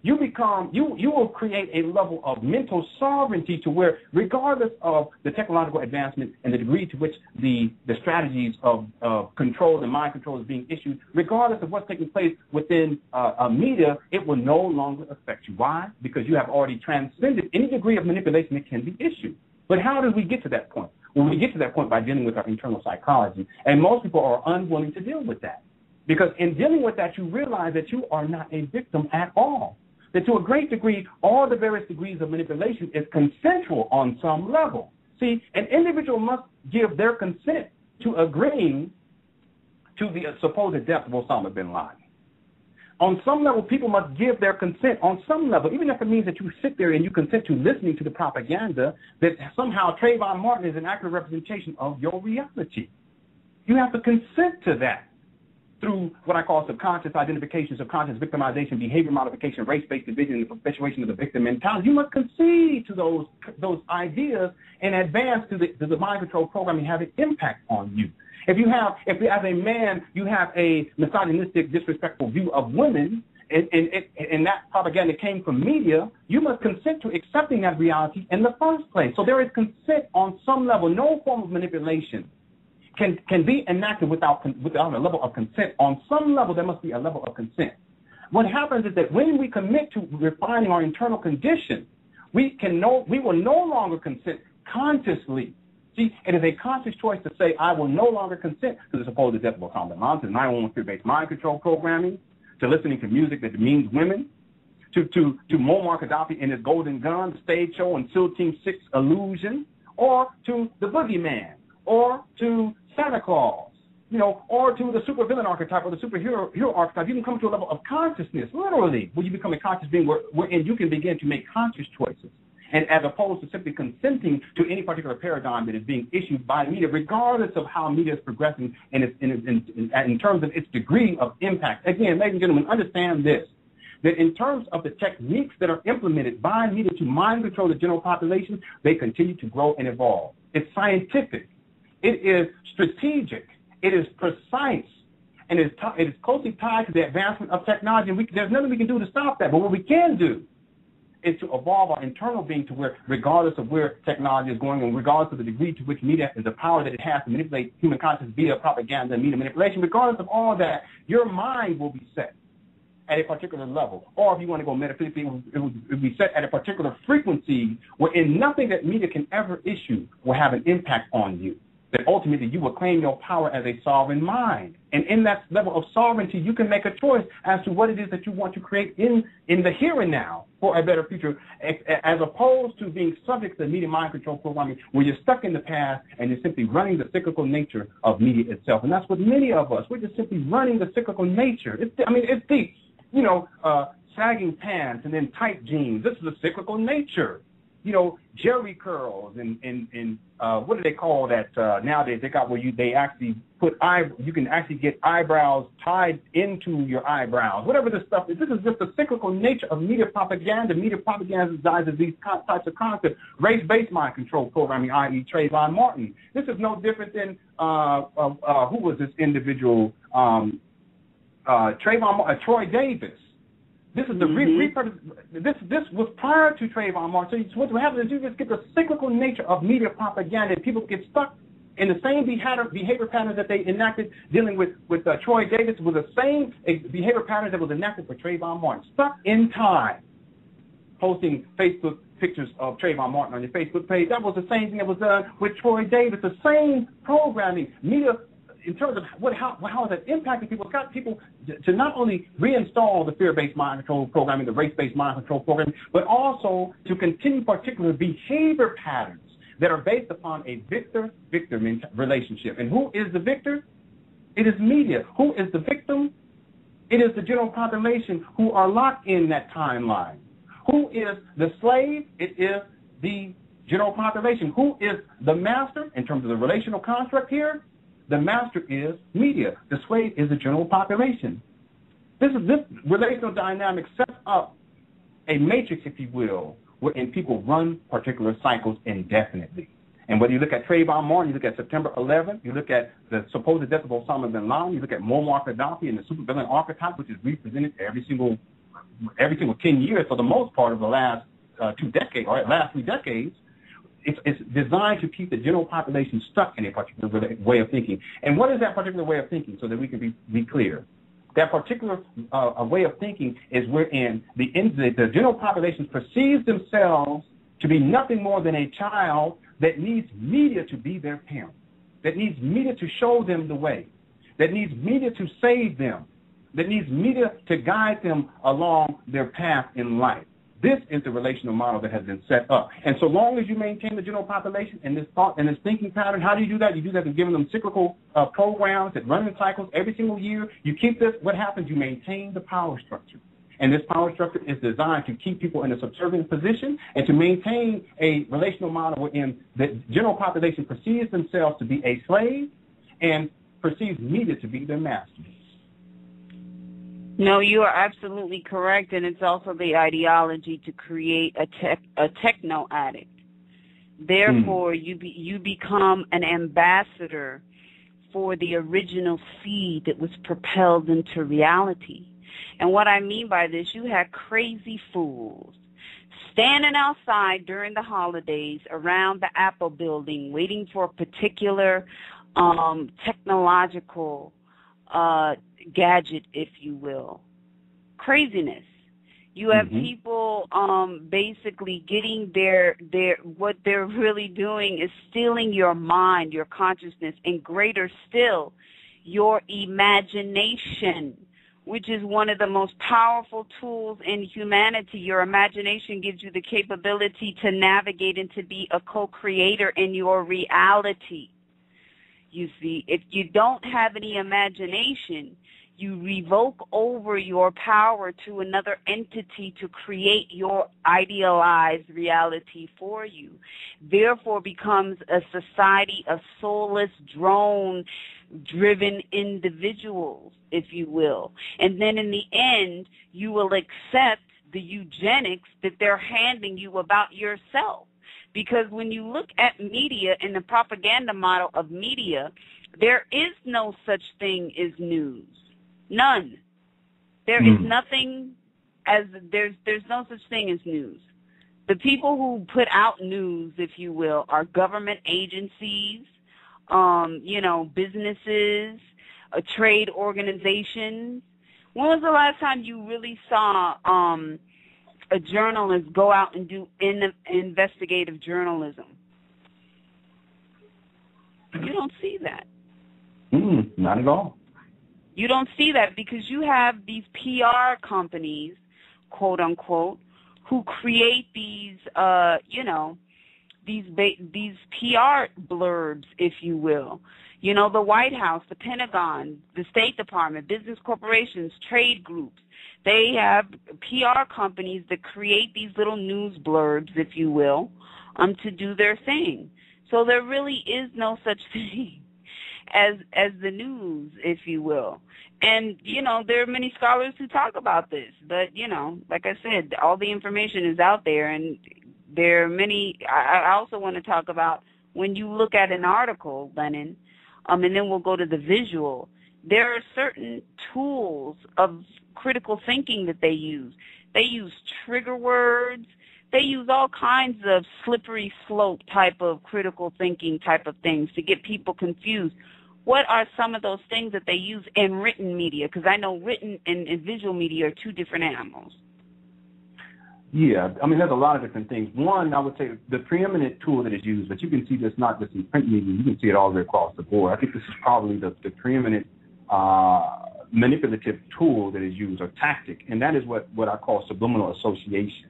you will create a level of mental sovereignty to where, regardless of the technological advancement and the degree to which the strategies of control and mind control is being issued, regardless of what's taking place within media, it will no longer affect you. Why? Because you have already transcended any degree of manipulation that can be issued. But how did we get to that point? Well, we get to that point by dealing with our internal psychology, and most people are unwilling to deal with that. Because in dealing with that, you realize that you are not a victim at all. That to a great degree, all the various degrees of manipulation is consensual on some level. See, an individual must give their consent to agreeing to the supposed death of Osama bin Laden. On some level, people must give their consent on some level, even if it means that you sit there and you consent to listening to the propaganda that somehow Trayvon Martin is an accurate representation of your reality. You have to consent to that through what I call subconscious identification, subconscious victimization, behavior modification, race-based division, and the perpetuation of the victim mentality. You must concede to those ideas and advance to the mind control program and have an impact on you. If as a man, you have a misogynistic, disrespectful view of women, and that propaganda came from media, you must consent to accepting that reality in the first place. So there is consent on some level. No form of manipulation can be enacted without a level of consent. On some level, there must be a level of consent. What happens is that when we commit to refining our internal condition, we will no longer consent consciously. See, it is a conscious choice to say, I will no longer consent to the supposed death of Osama bin Laden, to 911 fear-based mind control programming, to listening to music that demeans women, to Muammar Gaddafi and his Golden Gun, the stage show, and SEAL Team 6 illusion, or to the boogeyman, or to Santa Claus, or to the supervillain archetype or the superhero archetype. You can come to a level of consciousness, literally, where you become a conscious being wherein you can begin to make conscious choices, and as opposed to simply consenting to any particular paradigm that is being issued by media, regardless of how media is progressing in terms of its degree of impact. Again, ladies and gentlemen, understand this. that in terms of the techniques that are implemented by media to mind control the general population, they continue to grow and evolve. It's scientific. It is strategic. It is precise. And it is closely tied to the advancement of technology. And there's nothing we can do to stop that. But what we can do is to evolve our internal being to where, regardless of where technology is going and regardless of the degree to which media is the power that it has to manipulate human consciousness via propaganda and media manipulation, regardless of all that, your mind will be set at a particular level. Or if you want to go metaphysically, it will be set at a particular frequency wherein nothing that media can ever issue will have an impact on you. That ultimately you will claim your power as a sovereign mind. And in that level of sovereignty, you can make a choice as to what it is that you want to create in the here and now for a better future, as opposed to being subject to media mind control programming where you're stuck in the past and you're simply running the cyclical nature of media itself. And that's what many of us, we're just simply running the cyclical nature. It's deep. Sagging pants and then tight jeans. This is a cyclical nature. Jerry curls and what do they call that nowadays? They got where they actually put you can actually get eyebrows tied into your eyebrows. Whatever this stuff is, this is just the cyclical nature of media propaganda. Media propaganda utilizes these types of concepts. Race-based mind control programming, i.e. Trayvon Martin. This is no different than who was this individual? Troy Davis. This is the this was prior to Trayvon Martin. So what happens is you just get the cyclical nature of media propaganda, and people get stuck in the same behavior patterns that they enacted dealing with Troy Davis, with the same behavior patterns that was enacted for Trayvon Martin. Stuck in time, posting Facebook pictures of Trayvon Martin on your Facebook page. That was the same thing that was done with Troy Davis. The same programming, media. In terms of how is that impacting people, it's got people to not only reinstall the fear-based mind control programming, the race-based mind control programming, but also to continue particular behavior patterns that are based upon a victor-victim relationship. And who is the victor? It is media. Who is the victim? It is the general population who are locked in that timeline. Who is the slave? It is the general population. Who is the master in terms of the relational construct here? The master is media. The slave is the general population. This relational dynamic sets up a matrix, if you will, wherein people run particular cycles indefinitely. And whether you look at Trayvon Martin, you look at September 11th, you look at the supposed death of Osama bin Laden, you look at Muammar Gaddafi and the supervillain archetype, which is represented every single 10 years for the most part of the last 2 decades, or last 3 decades. It's designed to keep the general population stuck in a particular way of thinking. And what is that particular way of thinking, so that we can be clear? That particular way of thinking is wherein the general population perceives themselves to be nothing more than a child that needs media to be their parent, that needs media to show them the way, that needs media to save them, that needs media to guide them along their path in life. This is the relational model that has been set up. And so long as you maintain the general population and this thought and this thinking pattern, how do you do that? You do that by giving them cyclical programs that run in cycles every single year. You keep this. What happens? You maintain the power structure. And this power structure is designed to keep people in a subservient position and to maintain a relational model wherein the general population perceives themselves to be a slave and perceives media to be their master. No, you are absolutely correct, and it's also the ideology to create a techno addict. Therefore, you become an ambassador for the original seed that was propelled into reality. And what I mean by this, you had crazy fools standing outside during the holidays around the Apple building waiting for a particular technological gadget, if you will. Craziness. You have people basically getting their what they're really doing is stealing your mind, your consciousness, and greater still, your imagination, which is one of the most powerful tools in humanity. Your imagination gives you the capability to navigate and to be a co-creator in your reality. You see, if you don't have any imagination, you revoke over your power to another entity to create your idealized reality for you. Therefore becomes a society of soulless drone driven individuals, if you will. And then in the end, you will accept the eugenics that they're handing you about yourself. Because when you look at media and the propaganda model of media, there is no such thing as news. None. There is nothing as there's no such thing as news. The people who put out news, if you will, are government agencies, businesses, trade organizations. When was the last time you really saw a journalist go out and do investigative journalism? You don't see that. Not at all. You don't see that because you have these PR companies, quote unquote, who create these, these PR blurbs, if you will. You know, the White House, the Pentagon, the State Department, business corporations, trade groups. They have PR companies that create these little news blurbs, if you will, to do their thing. So there really is no such thing as the news, if you will. And, there are many scholars who talk about this. But, like I said, all the information is out there. And there are many. I also want to talk about when you look at an article, Lenon, and then we'll go to the visual, there are certain tools of critical thinking that they use. They use trigger words. They use all kinds of slippery slope type of critical thinking type of things to get people confused. What are some of those things that they use in written media? Because I know written and visual media are two different animals. Yeah, there's a lot of different things. One, I would say the preeminent tool that is used, but you can see this not just in print media, you can see it all the way across the board. I think this is probably the preeminent manipulative tool that is used, or tactic, and that is what I call subliminal association.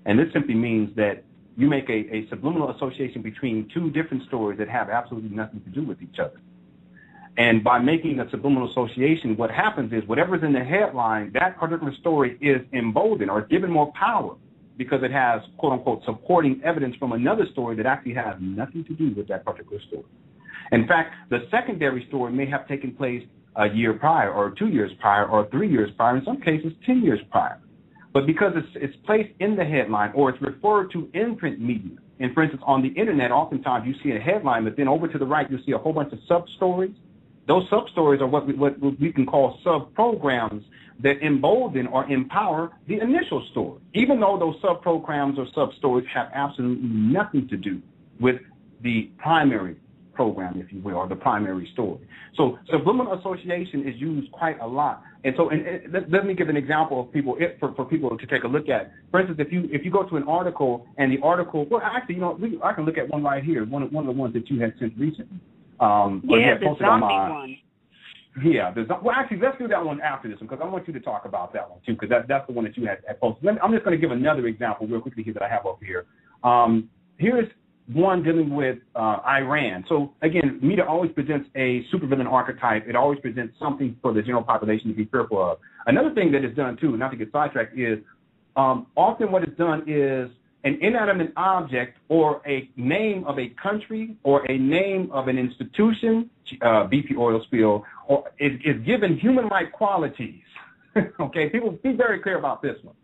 And this simply means that you make a subliminal association between two different stories that have absolutely nothing to do with each other. And by making a subliminal association, what happens is whatever's in the headline, that particular story is emboldened or given more power because it has, quote unquote, supporting evidence from another story that actually has nothing to do with that particular story. In fact, the secondary story may have taken place a year prior or 2 years prior or 3 years prior, in some cases 10 years prior. But because it's placed in the headline or it's referred to in print media, and for instance, on the internet, oftentimes you see a headline, but then over to the right, you'll see a whole bunch of sub-stories. Those sub-stories are what we can call sub-programs that embolden or empower the initial story, even though those sub-programs or sub-stories have absolutely nothing to do with the primary program, if you will, or the primary story. So subliminal association is used quite a lot. And so let me give an example of for people to take a look at. For instance, if you go to an article and the article, well, actually, I can look at one right here, one of the ones that you had sent recently. The zombie one. Yeah, actually, let's do that one after this one because I want you to talk about that one too because that's the one that you had posted. I'm just going to give another example real quickly here that I have up here. Here's one dealing with Iran. So again, media always presents a supervillain archetype. It always presents something for the general population to be fearful of. Another thing that is done too, not to get sidetracked, is often what is done is an inanimate object or a name of a country or a name of an institution, BP oil spill, or is given human-like qualities. Okay, people be very clear about this one.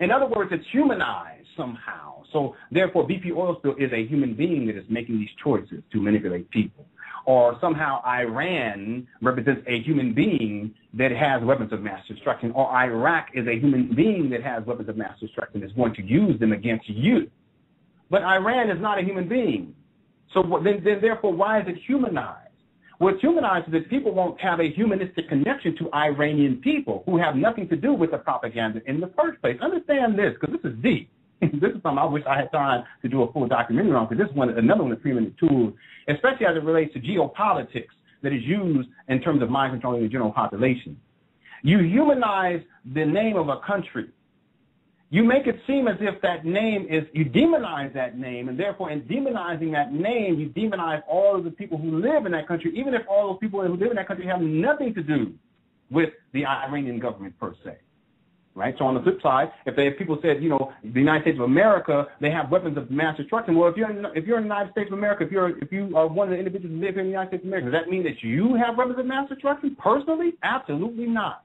In other words, it's humanized somehow. So therefore, BP oil spill is a human being that is making these choices to manipulate people. Or somehow Iran represents a human being that has weapons of mass destruction, or Iraq is a human being that has weapons of mass destruction and is going to use them against you. But Iran is not a human being. So then therefore, why is it humanized? Well, it's humanized so that people won't have a humanistic connection to Iranian people who have nothing to do with the propaganda in the first place. Understand this, because this is deep. This is something I wish I had time to do a full documentary on, because this is another one of the preeminent tools, especially as it relates to geopolitics that is used in terms of mind controlling the general population. You humanize the name of a country. You make it seem as if that name you demonize that name, and therefore in demonizing that name, you demonize all of the people who live in that country, even if all those people who live in that country have nothing to do with the Iranian government per se. right? So on the flip side, if people said, you know, the United States of America, they have weapons of mass destruction. Well, if you're in the United States of America, if you are one of the individuals who live here in the United States of America, does that mean that you have weapons of mass destruction personally? Absolutely not.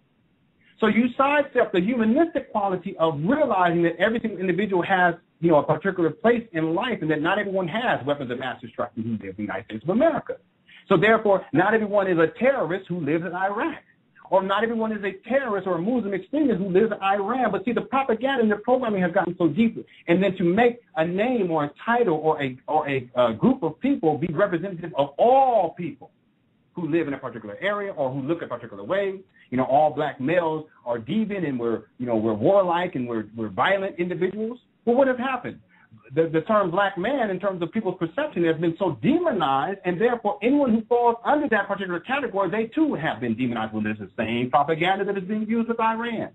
So you sidestep the humanistic quality of realizing that every single individual has, you know, a particular place in life, and that not everyone has weapons of mass destruction who live in the United States of America. So therefore, not everyone is a terrorist who lives in Iraq. Or not everyone is a terrorist or a Muslim extremist who lives in Iran. But see, the propaganda and the programming has gotten so deep. And then to make a name or a title or a group of people be representative of all people who live in a particular area or who look a particular way. You know, all black males are deviant and we're warlike and we're violent individuals. Well, what has happened? The term black man, in terms of people's perception, has been so demonized, and therefore anyone who falls under that particular category, they too have been demonized. Well, there's the same propaganda that is being used with Iran.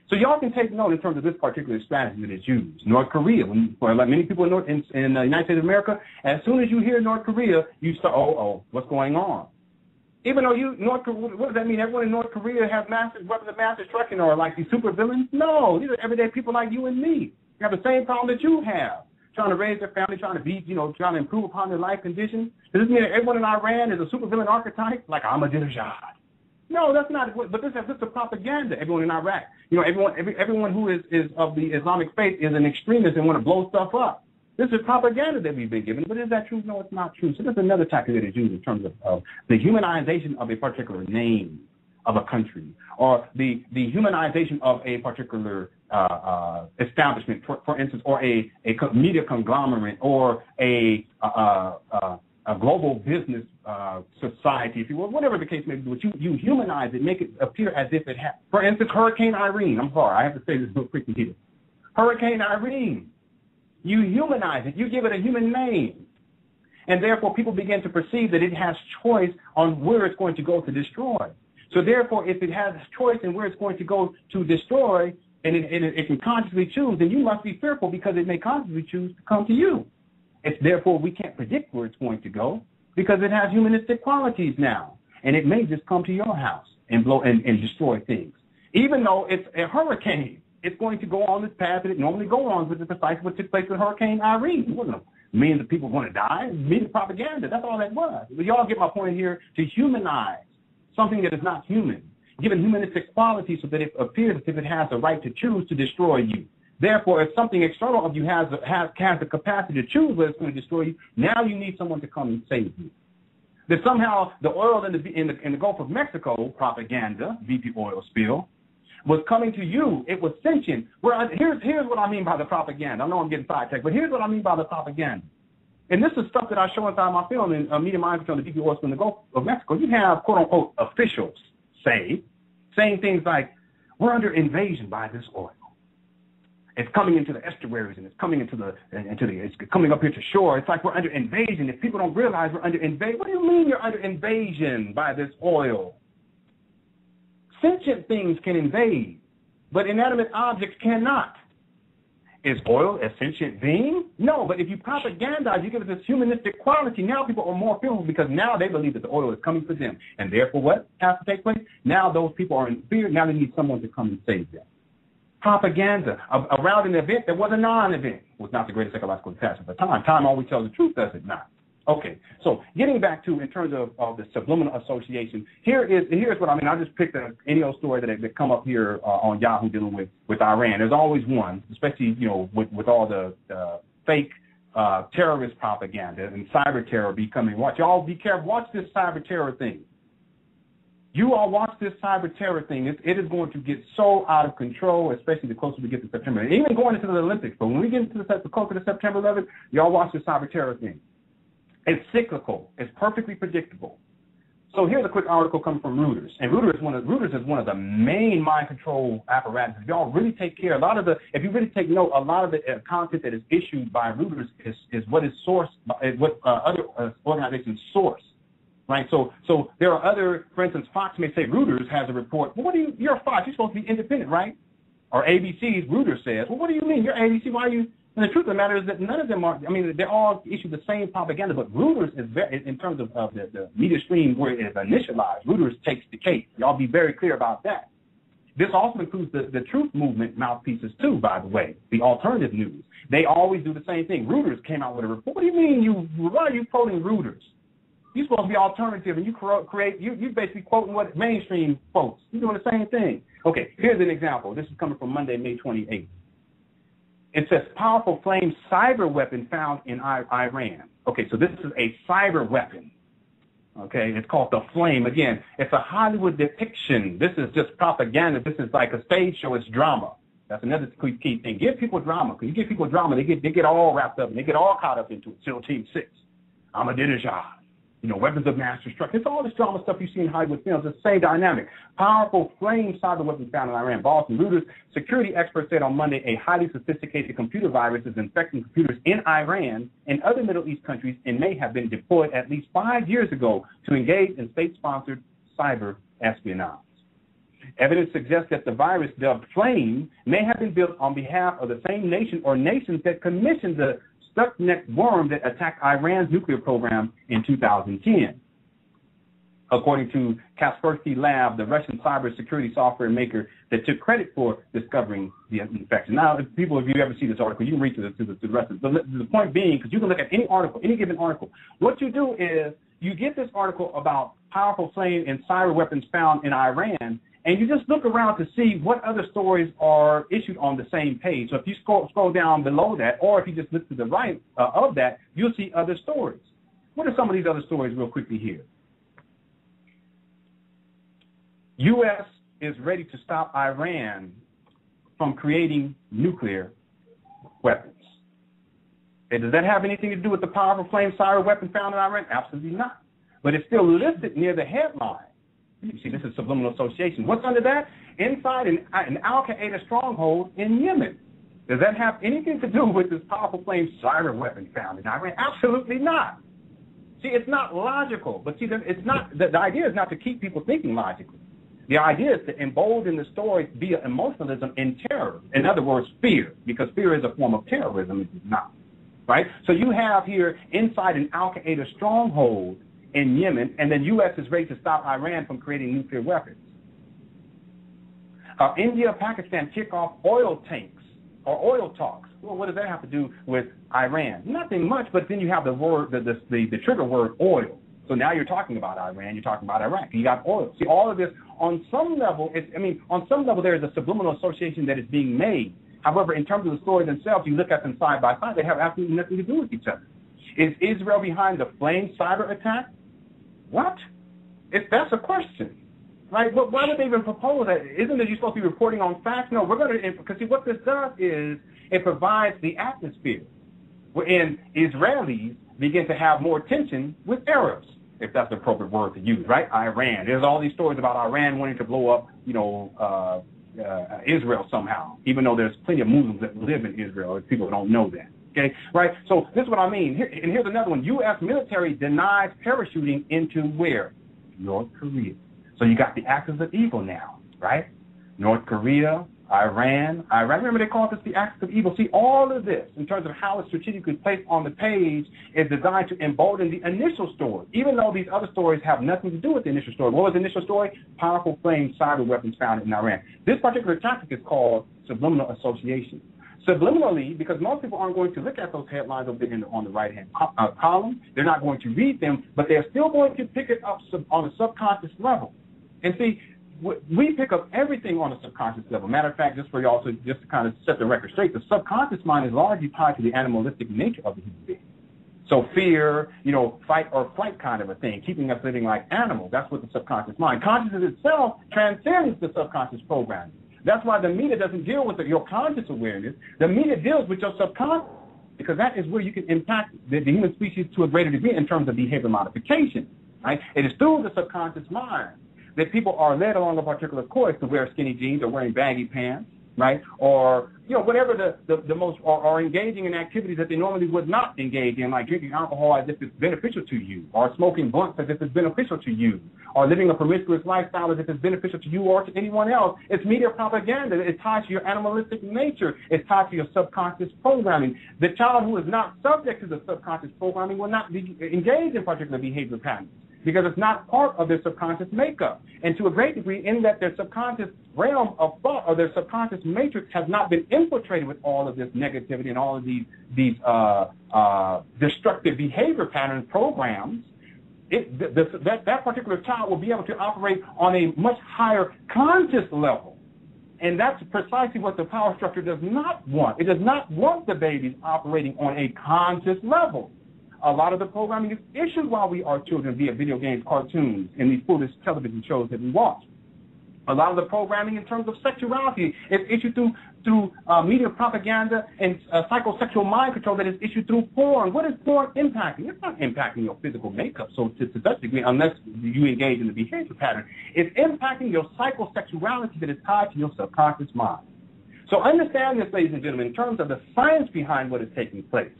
So y'all can take note in terms of this particular strategy that is used. North Korea, for like many people in the United States of America, as soon as you hear North Korea, you start, what's going on? Even though North Korea, what does that mean? Everyone in North Korea has weapons of mass destruction or like these super villains? No, these are everyday people like you and me. They have the same problem that you have, trying to raise their family, trying to improve upon their life conditions. Does this mean that everyone in Iran is a supervillain archetype, like Ahmadinejad? No, that's not. But this is propaganda. Everyone in Iraq, you know, everyone who is of the Islamic faith is an extremist and want to blow stuff up. This is propaganda that we've been given. But is that true? No, it's not true. So there's another tactic that is used in terms of the humanization of a particular name of a country, or the humanization of a particular establishment, for instance, or a media conglomerate, or a global business society, if you will, whatever the case may be. But you humanize it, make it appear as if it happened. For instance, Hurricane Irene. I'm sorry, I have to say this real quickly here. Hurricane Irene. You humanize it. You give it a human name. And therefore, people begin to perceive that it has choice on where it's going to go to destroy. So therefore, if it has choice in where it's going to go to destroy, and it can consciously choose, then you must be fearful, because it may consciously choose to come to you. It's therefore we can't predict where it's going to go, because it has humanistic qualities now, and it may just come to your house and blow and destroy things. Even though it's a hurricane, it's going to go on this path that it normally goes on, which is precisely what took place with Hurricane Irene. It wasn't millions of people going to die. Media propaganda. That's all that was. But y'all get my point here, to humanize something that is not human, given humanistic qualities so that it appears as if it has the right to choose to destroy you. Therefore, if something external of you has the capacity to choose whether it's going to destroy you, now you need someone to come and save you. That somehow the oil in the Gulf of Mexico propaganda, BP oil spill, was coming to you. It was sentient. Here's what I mean by the propaganda. I know I'm getting sidetracked, but here's what I mean by the propaganda. And this is stuff that I show inside my film in Media Mind Control, the BP oil spill in the Gulf of Mexico. You have, quote-unquote, officials saying things like, we're under invasion by this oil. It's coming into the estuaries, and it's coming it's coming up here to shore. It's like we're under invasion. If people don't realize we're under invasion, what do you mean you're under invasion by this oil? Sentient things can invade, but inanimate objects cannot. Is oil a sentient being? No, but if you propagandize, you give it this humanistic quality, now people are more fearful, because now they believe that the oil is coming for them. And therefore what has to take place? Now those people are in fear. Now they need someone to come and save them. Propaganda around an event that was a non-event was not the greatest psychological catastrophe at the time. Time always tells the truth, does it not? Okay, so getting back to, in terms of the subliminal association, here's what I mean. I just picked any old story that come up here on Yahoo dealing with Iran. There's always one, especially, you know, with all the fake terrorist propaganda and cyber terror becoming. Y'all be careful. Watch this cyber terror thing. You all watch this cyber terror thing. It is going to get so out of control, especially the closer we get to September. And even going into the Olympics. But when we get into the closer to September 11th, y'all watch this cyber terror thing. It's cyclical. It's perfectly predictable. So here's a quick article coming from Reuters. And Reuters is one of the main mind control apparatuses. If y'all really take care, if you really take note, a lot of the content that is issued by Reuters is what is sourced, what other organizations source. Right, so there are other, for instance, Fox may say Reuters has a report. Well, you're Fox, you're supposed to be independent, right? Or ABC's Reuters says, well, what do you mean? You're ABC, why are you? And the truth of the matter is that none of them are, they're all issue the same propaganda, but Reuters is very, in terms of the media stream where it is initialized, Reuters takes the cake. Y'all be very clear about that. This also includes the truth movement mouthpieces too, by the way, the alternative news. They always do the same thing. Reuters came out with a report. What do you mean why are you quoting Reuters? You're supposed to be alternative, and you basically quoting what mainstream folks. You're doing the same thing. Okay, here's an example. This is coming from Monday, May 28th. It says powerful flame cyber weapon found in Iran. Okay, so this is a cyber weapon. Okay, it's called the Flame. Again, it's a Hollywood depiction. This is just propaganda. This is like a stage show. It's drama. That's another key thing. Give people drama. Because you give people drama, they get all wrapped up and they get all caught up into it. SEAL Team 6, Ahmadinejad, weapons of mass destruction. It's all this drama stuff you see in Hollywood films. It's the same dynamic. Powerful flame cyber weapons found in Iran. Boston Reuters security experts said on Monday a highly sophisticated computer virus is infecting computers in Iran and other Middle East countries and may have been deployed at least 5 years ago to engage in state-sponsored cyber espionage. Evidence suggests that the virus, dubbed Flame, may have been built on behalf of the same nation or nations that commissioned the stuck-necked worm that attacked Iran's nuclear program in 2010. According to Kaspersky Lab, the Russian cybersecurity software maker that took credit for discovering the infection. Now, if you ever see this article, you can read to the rest of it. The point being, because you can look at any article, any given article, what you do is you get this article about powerful flame and cyber weapons found in Iran, and you just look around to see what other stories are issued on the same page. So if you scroll down below that, or if you just look to the right of that, you'll see other stories. What are some of these other stories real quickly here? U.S. is ready to stop Iran from creating nuclear weapons. And does that have anything to do with the powerful flame cyber weapon found in Iran? Absolutely not. But it's still listed near the headline. You see, this is subliminal association. What's under that? Inside an Al-Qaeda stronghold in Yemen. Does that have anything to do with this powerful flame cyber weapon found in Iran? Absolutely not. See, it's not logical. But see, it's not. The idea is not to keep people thinking logically. The idea is to embolden the stories via emotionalism and terror. In other words, fear, because fear is a form of terrorism. It is not. Right? So you have here inside an Al-Qaeda stronghold in Yemen, and then U.S. is ready to stop Iran from creating nuclear weapons. India, Pakistan kick off oil tanks or oil talks. Well, what does that have to do with Iran? Nothing much, but then you have the word, the trigger word, oil. So now you're talking about Iran, you're talking about Iraq. You got oil. See, all of this on some level, on some level there is a subliminal association that is being made. However, in terms of the stories themselves, you look at them side by side, they have absolutely nothing to do with each other. Is Israel behind the flame cyber attack? What? That's a question, right? Why would they even propose that? Isn't it you're supposed to be reporting on facts? No, we're going to, because see, what this does is it provides the atmosphere wherein Israelis begin to have more tension with Arabs, if that's the appropriate word to use, right? Iran. There's all these stories about Iran wanting to blow up, Israel somehow, even though there's plenty of Muslims that live in Israel. People don't know that. Okay, right? So this is what I mean. And here's another one. U.S. military denies parachuting into where? North Korea. So you got the axis of evil now, right? North Korea, Iran. Remember they call this the axis of evil. See, all of this, in terms of how it's strategically placed on the page, is designed to embolden the initial story, even though these other stories have nothing to do with the initial story. What was the initial story? Powerful flame cyber weapons found in Iran. This particular tactic is called subliminal association. Subliminally, because most people aren't going to look at those headlines over there on the right-hand column, they're not going to read them, but they're still going to pick it up on a subconscious level. And see, we pick up everything on a subconscious level. Matter of fact, just to kind of set the record straight, the subconscious mind is largely tied to the animalistic nature of the human being. So fear, fight or flight kind of a thing, keeping us living like animals. That's what the subconscious mind. Consciousness itself transcends the subconscious programming. That's why the media doesn't deal with your conscious awareness. The media deals with your subconscious, because that is where you can impact the human species to a greater degree in terms of behavior modification. Right? It is through the subconscious mind that people are led along a particular course to wear skinny jeans or wearing baggy pants, right? Or, whatever the most, or engaging in activities that they normally would not engage in, like drinking alcohol as if it's beneficial to you, or smoking blunts as if it's beneficial to you, or living a promiscuous lifestyle as if it's beneficial to you or to anyone else. It's media propaganda. It's tied to your animalistic nature. It's tied to your subconscious programming. The child who is not subject to the subconscious programming will not be engaged in particular behavior patterns. because it's not part of their subconscious makeup. And to a great degree, in that their subconscious realm of thought or their subconscious matrix has not been infiltrated with all of this negativity and all of these destructive behavior pattern programs, that particular child will be able to operate on a much higher conscious level. And that's precisely what the power structure does not want. It does not want the babies operating on a conscious level. A lot of the programming is issued while we are children via video games, cartoons, and these foolish television shows that we watch. A lot of the programming in terms of sexuality is issued through media propaganda and psychosexual mind control that is issued through porn. What is porn impacting? It's not impacting your physical makeup, so to that degree, unless you engage in the behavior pattern. It's impacting your psychosexuality that is tied to your subconscious mind. So understand this, ladies and gentlemen, in terms of the science behind what is taking place.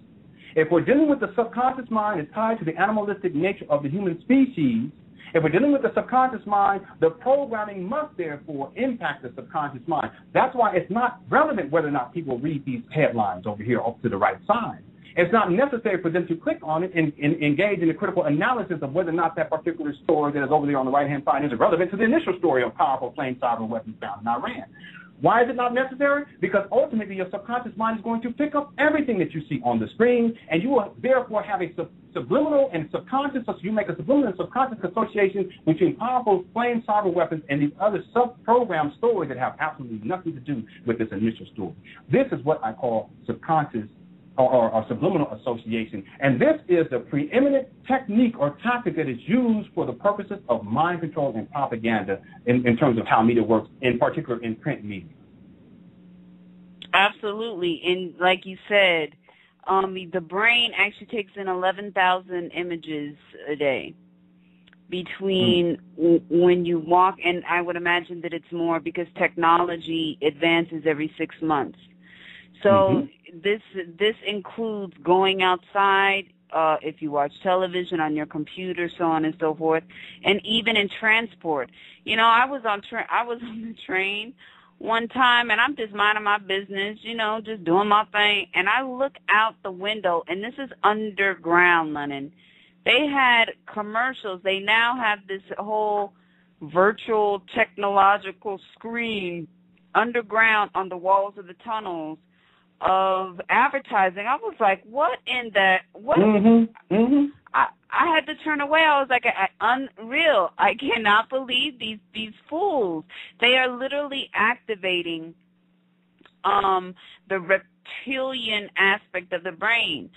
If we're dealing with the subconscious mind, it's tied to the animalistic nature of the human species. If we're dealing with the subconscious mind, the programming must therefore impact the subconscious mind. That's why it's not relevant whether or not people read these headlines over here off to the right side. It's not necessary for them to click on it and engage in a critical analysis of whether or not that particular story that is over there on the right-hand side is relevant to the initial story of powerful plain sovereign weapons found in Iran. Why is it not necessary? Because ultimately your subconscious mind is going to pick up everything that you see on the screen, and you will therefore have a subliminal and subconscious, so you make a subliminal and subconscious association between powerful plain cyber weapons and these other sub-programmed stories that have absolutely nothing to do with this initial story. This is what I call subconscious or subliminal association, and this is the preeminent technique or tactic that is used for the purposes of mind control and propaganda in terms of how media works, in particular in print media. Absolutely, and like you said, the brain actually takes in 11,000 images a day between when you walk, and I would imagine that it's more because technology advances every 6 months. So this includes going outside, if you watch television, on your computer, so on and so forth, and even in transport. You know, I was on the train one time, and I'm just minding my business, you know, just doing my thing, and I look out the window, and this is underground, Lenon. They had commercials. They now have this whole virtual technological screen underground on the walls of the tunnels of advertising. I was like, what in the, what? I had to turn away. I was like, unreal. I cannot believe these fools. They are literally activating the reptilian aspect of the brain.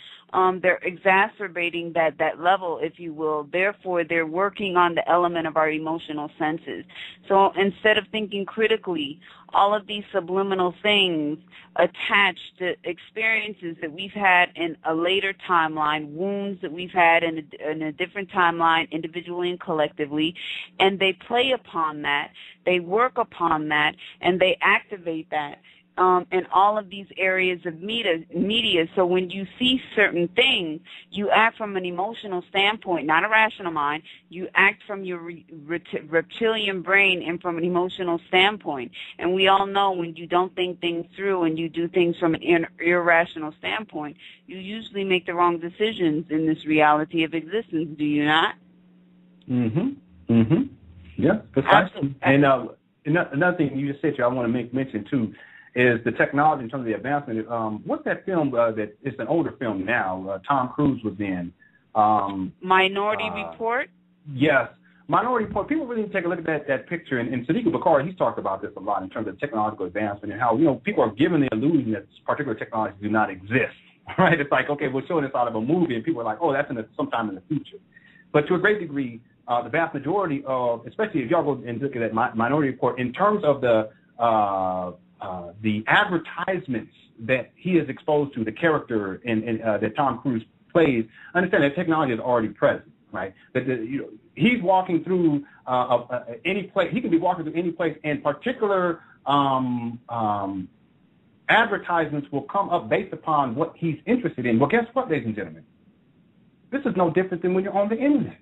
They're exacerbating that level, if you will. Therefore, they're working on the element of our emotional senses. So instead of thinking critically, all of these subliminal things attached to experiences that we've had in a later timeline, wounds that we've had in a different timeline, individually and collectively, and they play upon that, they work upon that, and they activate that. In all of these areas of media. So when you see certain things, you act from an emotional standpoint, not a rational mind. You act from your reptilian brain and from an emotional standpoint. And we all know when you don't think things through and you do things from an irrational standpoint, you usually make the wrong decisions in this reality of existence, do you not? Yeah, precisely. And another thing you just said here I want to make mention, too, is the technology in terms of the advancement. What's that film that it's an older film now, Tom Cruise was in? Minority Report? Yes. Minority Report. People really need to take a look at that picture. And Sadiq Bakari, he's talked about this a lot in terms of technological advancement and how, you know, people are given the illusion that particular technologies do not exist. Right? It's like, okay, we're showing this out of a movie, and people are like, oh, that's sometime in the future. But to a great degree, the vast majority of, especially if y'all go and look at that Minority Report, in terms of the advertisements that he is exposed to, the character that Tom Cruise plays, understand that technology is already present, right? That he's walking through any place. He can be walking through any place, and particular advertisements will come up based upon what he's interested in. Well, guess what, ladies and gentlemen? This is no different than when you're on the internet.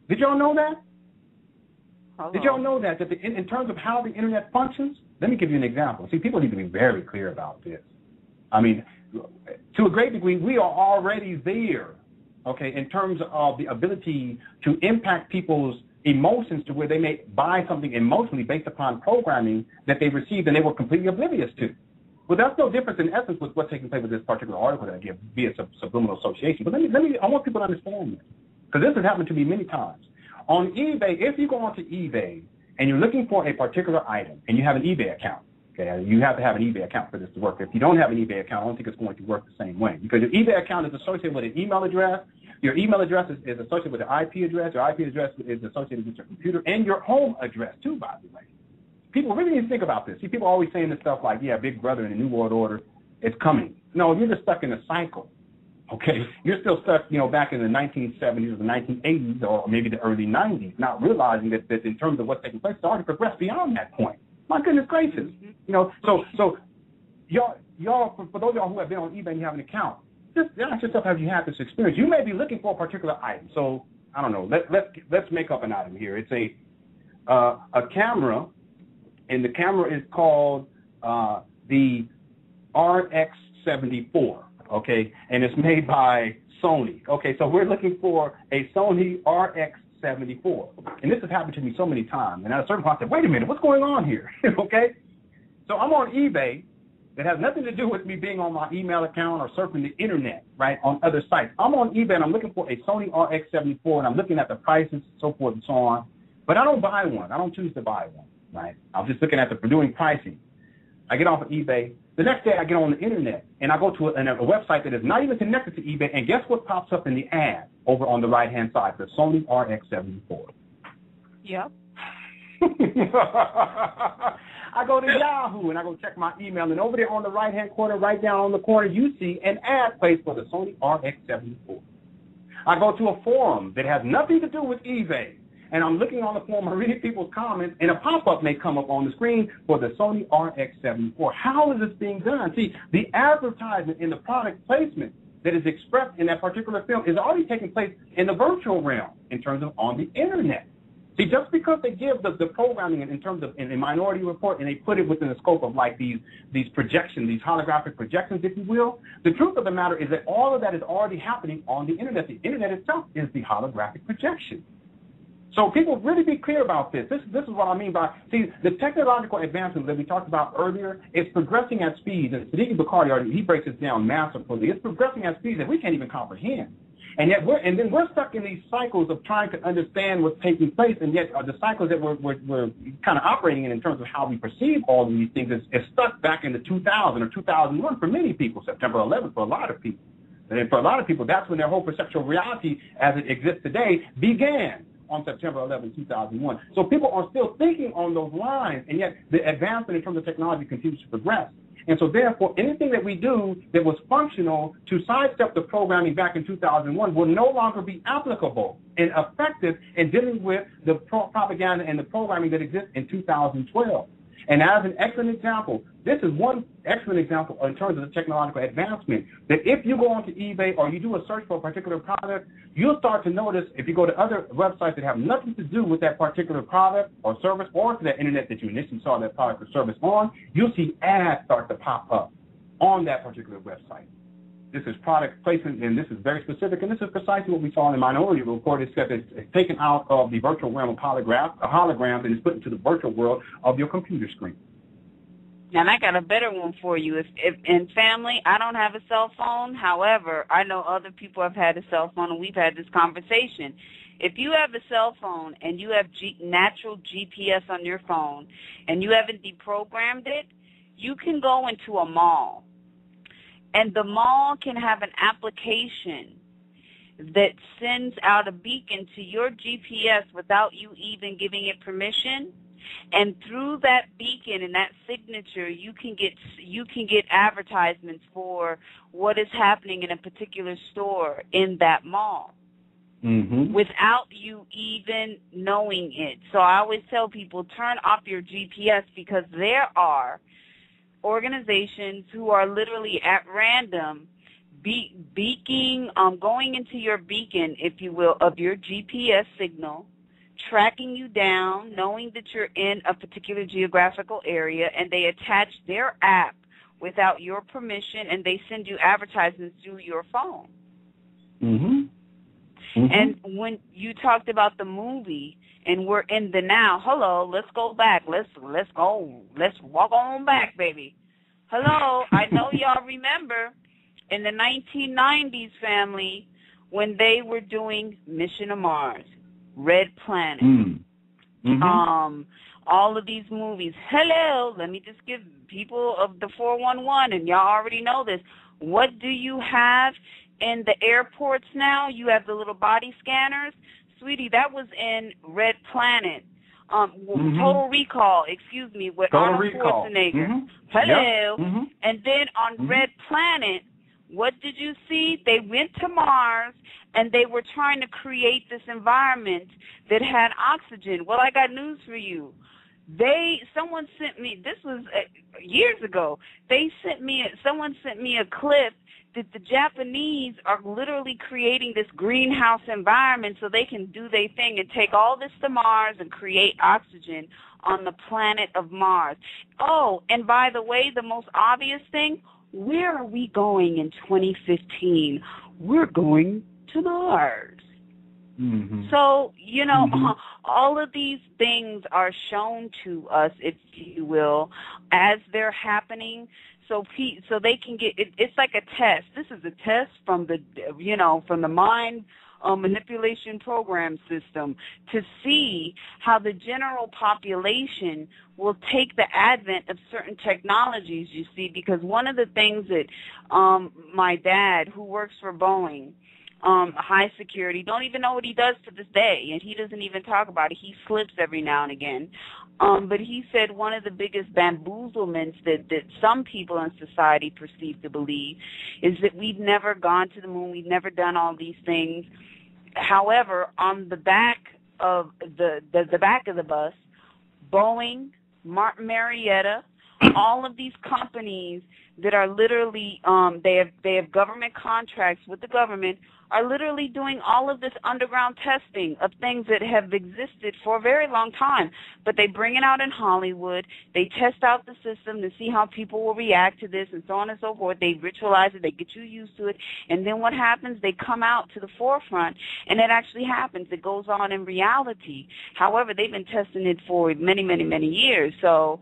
Did y'all know that? Hello. Did y'all know that in terms of how the internet functions? Let me give you an example. See, people need to be very clear about this. I mean, to a great degree, we are already there. okay, in terms of the ability to impact people's emotions to where they may buy something emotionally based upon programming that they received and they were completely oblivious to. Well, that's no difference in essence with what's taking place with this particular article that I give, be it subliminal association. But I want people to understand this, because this has happened to me many times. On eBay, if you go onto eBay and you're looking for a particular item and you have an eBay account, okay, you have to have an eBay account for this to work. If you don't have an eBay account, I don't think it's going to work the same way, because your eBay account is associated with an email address. Your email address is associated with an IP address. Your IP address is associated with your computer and your home address, too, by the way. People really need to think about this. See, people are always saying this stuff like, yeah, Big Brother in the New World Order, it's coming. No, you're just stuck in a cycle, okay? You're still stuck, back in the 1970s or the 1980s or maybe the early 90s, not realizing that in terms of what's taking place, it's already progressed beyond that point. My goodness gracious. So y'all, for those of y'all who have been on eBay and you have an account, just ask yourself, have you had this experience? You may be looking for a particular item. So, I don't know, let's make up an item here. It's a camera, and the camera is called the RX-74, okay? And it's made by Sony. Okay, so we're looking for a Sony RX-74. And this has happened to me so many times. And at a certain point, I said, wait a minute, what's going on here? Okay? So I'm on eBay. That has nothing to do with me being on my email account or surfing the internet, right, on other sites. I'm on eBay, and I'm looking for a Sony RX-74, and I'm looking at the prices, so forth and so on. But I don't buy one. I don't choose to buy one, right? I'm just looking at the doing pricing. I get off of eBay. The next day, I get on the internet, and I go to a website that is not even connected to eBay, and guess what pops up in the ad over on the right-hand side, the Sony RX-74. Yep. I go to Yahoo and I go check my email, and over there on the right-hand corner, right down on the corner, you see an ad placed for the Sony RX-74. I go to a forum that has nothing to do with eBay, and I'm looking on the forum, I'm reading people's comments, and a pop-up may come up on the screen for the Sony RX-74. How is this being done? See, the advertisement in the product placement that is expressed in that particular film is already taking place in the virtual realm in terms of on the internet. See, just because they give the programming in terms of in Minority Report and they put it within the scope of like these projections, these holographic projections, if you will, the truth of the matter is that all of that is already happening on the internet. The internet itself is the holographic projection. So people really be clear about this. This is what I mean by, see, the technological advancement that we talked about earlier is progressing at speeds, and Siddiqui Bacardi, he breaks this down masterfully. It's progressing at speeds that we can't even comprehend. And yet then we're stuck in these cycles of trying to understand what's taking place, and yet the cycles that we're kind of operating in terms of how we perceive all of these things is stuck back in the 2000 or 2001 for many people, September 11th for a lot of people. And for a lot of people, that's when their whole perceptual reality as it exists today began on September 11, 2001. So people are still thinking on those lines, and yet the advancement in terms of technology continues to progress. And so, therefore, anything that we do that was functional to sidestep the programming back in 2001 will no longer be applicable and effective in dealing with the propaganda and the programming that exists in 2012. And as an excellent example, this is one excellent example in terms of the technological advancement, that if you go onto eBay or you do a search for a particular product, you'll start to notice, if you go to other websites that have nothing to do with that particular product or service or to that internet that you initially saw that product or service on, you'll see ads start to pop up on that particular website. This is product placement, and this is very specific, and this is precisely what we saw in the Minority Report, except it's taken out of the virtual realm of holograms and it's put into the virtual world of your computer screen. And I got a better one for you. If in family, I don't have a cell phone. However, I know other people have had a cell phone, and we've had this conversation. If you have a cell phone and you have natural GPS on your phone and you haven't deprogrammed it, you can go into a mall. And the mall can have an application that sends out a beacon to your GPS without you even giving it permission. And through that beacon and that signature, you can get advertisements for what is happening in a particular store in that mall. Mm-hmm. Without you even knowing it. So I always tell people, turn off your GPS, because there are organizations who are literally at random going into your beacon, if you will, of your GPS signal, tracking you down, knowing that you're in a particular geographical area, and they attach their app without your permission, and they send you advertisements through your phone. Mm-hmm. And when you talked about the movie, and we're in the now, hello, let's go back. Let's walk on back, baby. Hello, I know y'all remember in the 1990s, family, when they were doing Mission to Mars, Red Planet, all of these movies. Hello, let me just give people of the 411, and y'all already know this. What do you have in the airports now? You have the little body scanners. Sweetie, that was in Red Planet. Total Recall, excuse me, with Arnold Schwarzenegger. Hello. And then on Red Planet, what did you see? They went to Mars, and they were trying to create this environment that had oxygen. Well, I got news for you. Someone sent me, this was years ago, someone sent me a clip that the Japanese are literally creating this greenhouse environment so they can do their thing and take all this to Mars and create oxygen on the planet of Mars. Oh, and by the way, the most obvious thing, where are we going in 2015? We're going to Mars. So, all of these things are shown to us, if you will, as they're happening. So they can get it's like a test. This is a test from the mind manipulation program system to see how the general population will take the advent of certain technologies, you see, because one of the things that my dad, who works for Boeing, high security, don't even know what he does to this day, and he doesn't even talk about it. He slips every now and again. But he said one of the biggest bamboozlements that some people in society perceive to believe is that we've never gone to the moon, we've never done all these things. However, on the back of the back of the bus, Boeing, Martin Marietta, all of these companies that are literally they have government contracts with the government are literally doing all of this underground testing of things that have existed for a very long time. But they bring it out in Hollywood. They test out the system to see how people will react to this and so on and so forth. They ritualize it. They get you used to it. And then what happens? They come out to the forefront, and it actually happens. It goes on in reality. However, they've been testing it for many, many, many years. So,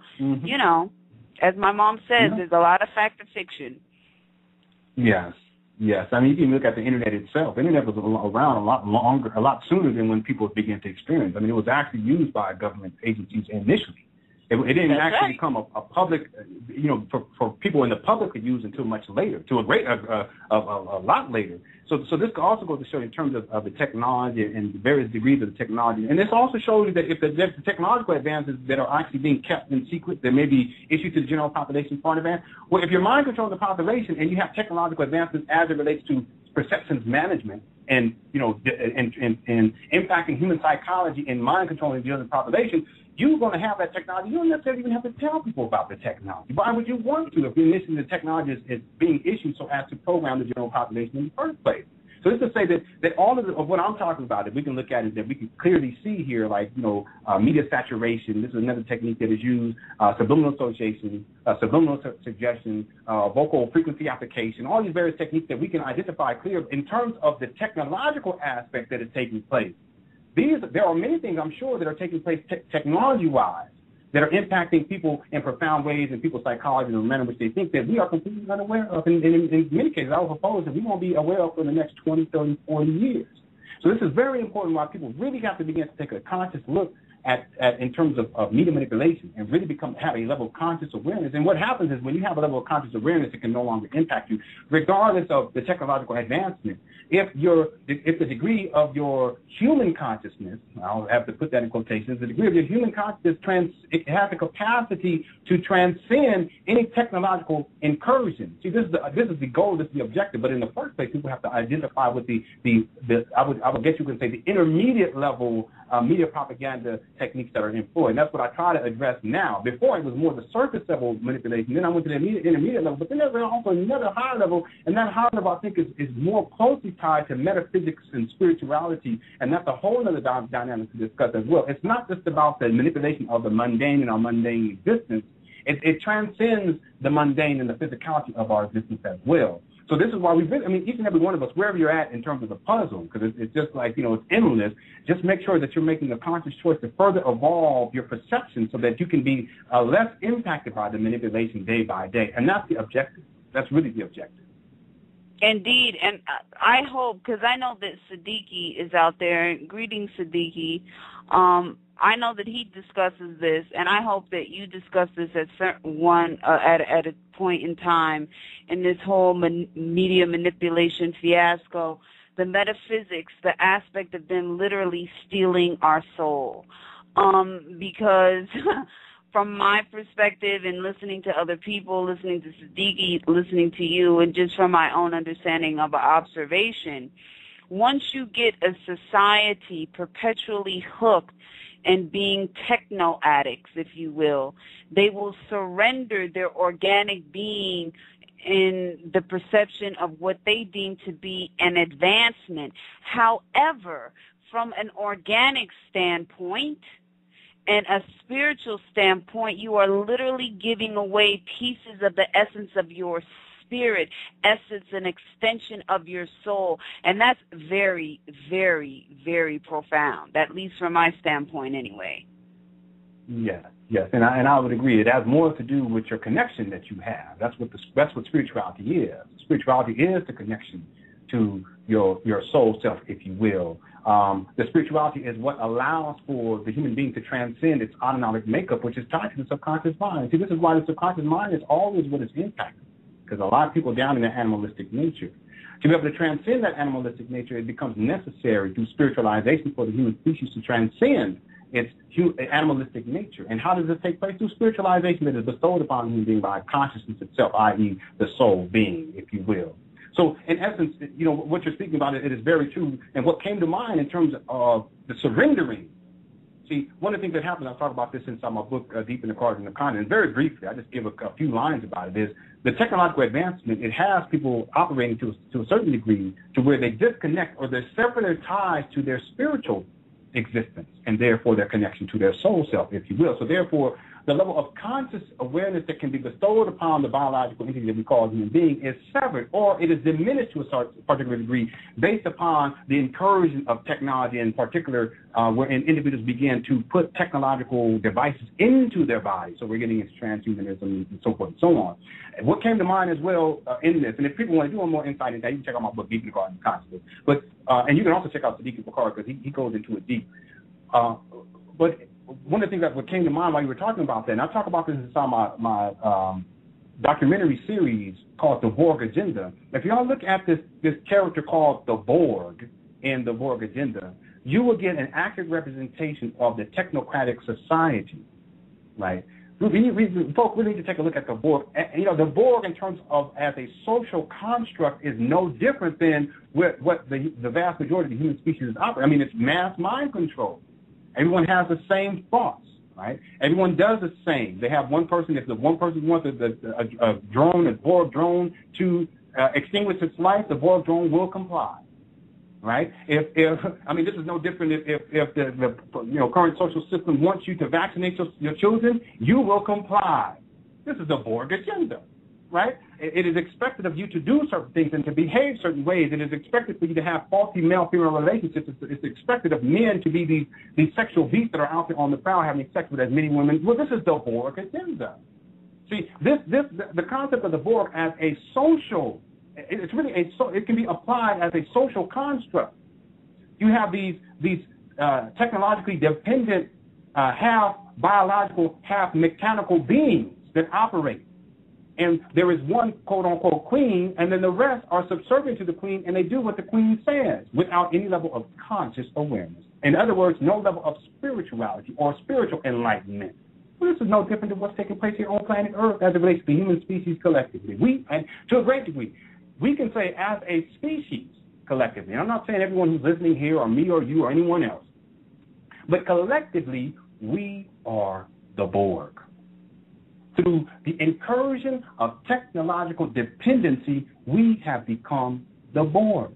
as my mom says, there's a lot of fact and fiction. Yes. I mean, you can look at the Internet itself. The Internet was around a lot sooner than when people began to experience. I mean, it was actually used by government agencies initially. It didn't become a public, for people in the public to use until much later, to a lot later. So this also goes to show in terms of the technology and the various degrees of the technology. And this also shows you that if there's technological advances that are actually being kept in secret, that may be issued to the general population far in advance. Well, if you're mind controlling the population and you have technological advances as it relates to perceptions management and, and impacting human psychology and mind controlling the general population, you're going to have that technology. You don't necessarily even have to tell people about the technology. Why would you want to if initially the technology is being issued so as to program the general population in the first place? So this is to say that all of what I'm talking about, that we can look at is that we can clearly see here, like, media saturation. This is another technique that is used, subliminal association, subliminal suggestion, vocal frequency application, all these various techniques that we can identify clear in terms of the technological aspect that is taking place. There are many things, I'm sure, that are taking place technology-wise that are impacting people in profound ways in people's psychology and the manner in which they think that we are completely unaware of. And in many cases, I would propose that we won't be aware of for the next 20, 30, 40 years. So this is very important why people really have to begin to take a conscious look at in terms of media manipulation and really have a level of conscious awareness. And what happens is when you have a level of conscious awareness, it can no longer impact you, regardless of the technological advancement. If the degree of your human consciousness, I'll have to put that in quotations, the degree of your human consciousness, it has the capacity to transcend any technological incursion. See, this is the goal, this is the objective. But in the first place, people have to identify with I would guess you could say the intermediate level media propaganda techniques that are employed. And that's what I try to address now. Before, it was more the surface level manipulation. Then I went to the intermediate level. But then there's also another higher level, and that higher level, I think, is more closely tied to metaphysics and spirituality, and that's a whole other dynamic to discuss as well. It's not just about the manipulation of the mundane and our mundane existence. It transcends the mundane and the physicality of our existence as well. So this is why each and every one of us, wherever you're at in terms of the puzzle, because it's just like, it's endless, just make sure that you're making a conscious choice to further evolve your perception so that you can be less impacted by the manipulation day by day. And that's the objective. That's really the objective. Indeed, and I hope, because I know that Siddiqui is out there. Greetings, Siddiqui. I know that he discusses this, and I hope that you discuss this at a point in time in this whole media manipulation fiasco, the metaphysics, the aspect of them literally stealing our soul. Because from my perspective and listening to other people, listening to Siddiqui, listening to you, and just from my own understanding of observation, once you get a society perpetually hooked and being techno addicts, if you will, they will surrender their organic being in the perception of what they deem to be an advancement. However, from an organic standpoint and a spiritual standpoint, you are literally giving away pieces of the essence of your spirit, essence and extension of your soul. And that's very, very, very profound, at least from my standpoint anyway. Yes, and I would agree. It has more to do with your connection that you have. That's what spirituality is. Spirituality is the connection to your soul self, if you will. The spirituality is what allows for the human being to transcend its autonomic makeup, which is tied to the subconscious mind. See, this is why the subconscious mind is always what is impacted, because a lot of people are down in their animalistic nature. To be able to transcend that animalistic nature, it becomes necessary through spiritualization for the human species to transcend its animalistic nature. And how does this take place? Through spiritualization that is bestowed upon the human being by consciousness itself, i.e. the soul being, if you will. So, in essence, what you're speaking about, it is very true. And what came to mind in terms of the surrendering, see, one of the things that happens, I'll talk about this inside my book, Deep in the Cards and the Continent, very briefly, I just give a few lines about it, is the technological advancement, it has people operating to a certain degree to where they disconnect or they sever their ties to their spiritual existence and therefore their connection to their soul self, if you will. So therefore, the level of conscious awareness that can be bestowed upon the biological entity that we call human being is severed, or it is diminished to a particular degree based upon the incursion of technology, in particular, wherein individuals begin to put technological devices into their bodies. So we're getting into transhumanism and so forth and so on. And what came to mind as well in this, and if people want to do more insight into that, you can check out my book, Deep in the Garden of Consciousness. But and you can also check out Siddiqui Bakar, because he goes into it deep. But one of the things that what came to mind while you were talking about that, and I talk about this inside my documentary series called The Borg Agenda. If y'all look at this character called the Borg in The Borg Agenda, you will get an accurate representation of the technocratic society, right? Folks really need to take a look at the Borg. The Borg in terms of as a social construct is no different than what the vast majority of the human species is operating. I mean, it's mass mind control. Everyone has the same thoughts, right? Everyone does the same. They have one person. If the one person wants a drone, a Borg drone, to extinguish its life, the Borg drone will comply, right? This is no different if the current social system wants you to vaccinate your children, you will comply. This is the Borg agenda, right? It is expected of you to do certain things and to behave certain ways. It is expected for you to have faulty male-female relationships. It's expected of men to be these sexual beasts that are out there on the prowl having sex with as many women. Well, this is the Borg agenda. See, the concept of the Borg as a social, it's really it can be applied as a social construct. You have these technologically dependent, half biological, half mechanical beings that operate. And there is one quote-unquote queen, and then the rest are subservient to the queen, and they do what the queen says without any level of conscious awareness. In other words, no level of spirituality or spiritual enlightenment. Well, this is no different than what's taking place here on planet Earth as it relates to the human species collectively. And to a great degree, we can say as a species collectively, and I'm not saying everyone who's listening here or me or you or anyone else, but collectively, we are the Borg. Through the incursion of technological dependency, we have become the Borg.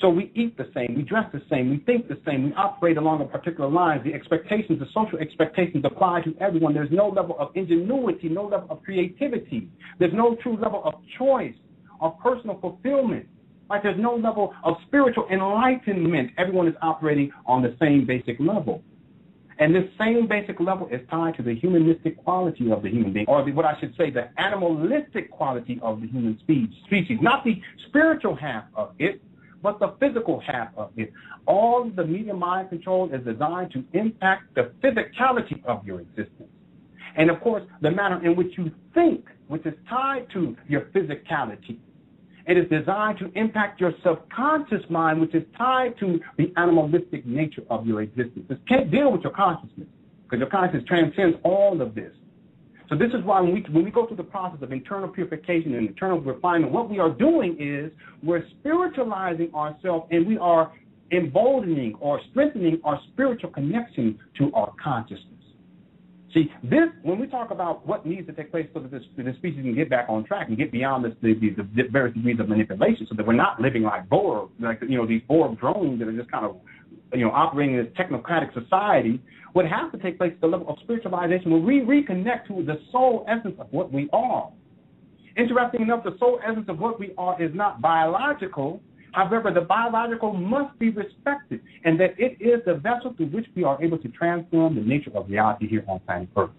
So we eat the same, we dress the same, we think the same, we operate along a particular line. The expectations, the social expectations apply to everyone. There's no level of ingenuity, no level of creativity. There's no true level of choice of personal fulfillment. Like there's no level of spiritual enlightenment. Everyone is operating on the same basic level. And this same basic level is tied to the humanistic quality of the human being, or what I should say, the animalistic quality of the human species, not the spiritual half of it, but the physical half of it. All the media mind control is designed to impact the physicality of your existence. And, of course, the manner in which you think, which is tied to your physicality. It is designed to impact your subconscious mind, which is tied to the animalistic nature of your existence. It can't deal with your consciousness, because your consciousness transcends all of this. So this is why when we go through the process of internal purification and internal refinement, what we are doing is we're spiritualizing ourselves, and we are emboldening or strengthening our spiritual connection to our consciousness. See, this, when we talk about what needs to take place so that this species can get back on track and get beyond the various degrees of manipulation, so that we're not living like Borg, like, these Borg drones that are just kind of, operating in this technocratic society. What has to take place is the level of spiritualization where we reconnect to the soul essence of what we are. Interesting enough, the soul essence of what we are is not biological. However, the biological must be respected, and that it is the vessel through which we are able to transform the nature of reality here on planet Earth.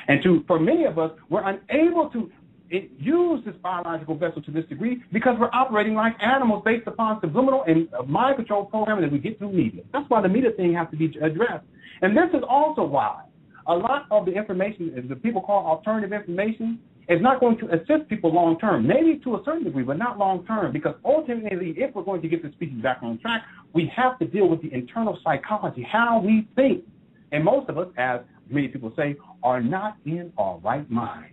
And for many of us, we're unable to use this biological vessel to this degree because we're operating like animals based upon subliminal and mind control programming that we get through media. That's why the media thing has to be addressed. And this is also why a lot of the information that people call alternative information is not going to assist people long term, maybe to a certain degree, but not long term, because ultimately, if we're going to get the species back on track, we have to deal with the internal psychology, how we think. And most of us, as many people say, are not in our right mind.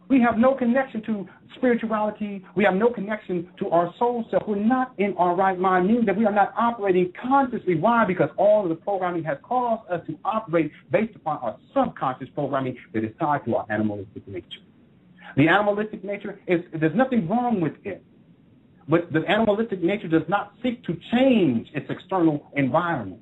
We have no connection to spirituality. We have no connection to our soul self. We're not in our right mind, meaning that we are not operating consciously. Why? Because all of the programming has caused us to operate based upon our subconscious programming that is tied to our animalistic nature. The animalistic nature there's nothing wrong with it. But the animalistic nature does not seek to change its external environment.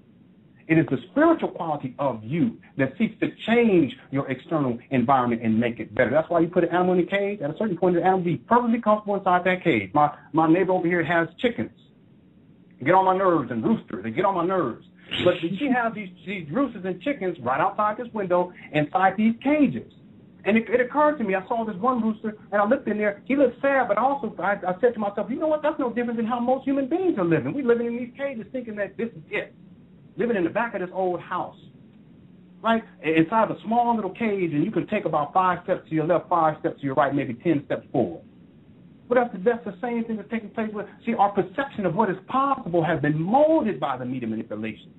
It is the spiritual quality of you that seeks to change your external environment and make it better. That's why you put an animal in a cage. At a certain point, the animal will be perfectly comfortable inside that cage. My neighbor over here has chickens. They get on my nerves, and roosters. They get on my nerves. But she has these roosters and chickens right outside this window inside these cages. And it occurred to me, I saw this one rooster, and I looked in there. He looked sad, but also I said to myself, you know what, that's no different than how most human beings are living. We're living in these cages thinking that this is it. Living in the back of this old house, right? Inside a small little cage, and you can take about 5 steps to your left, 5 steps to your right, maybe 10 steps forward. But that's the same thing that's taking place with, see, our perception of what is possible has been molded by the media manipulation.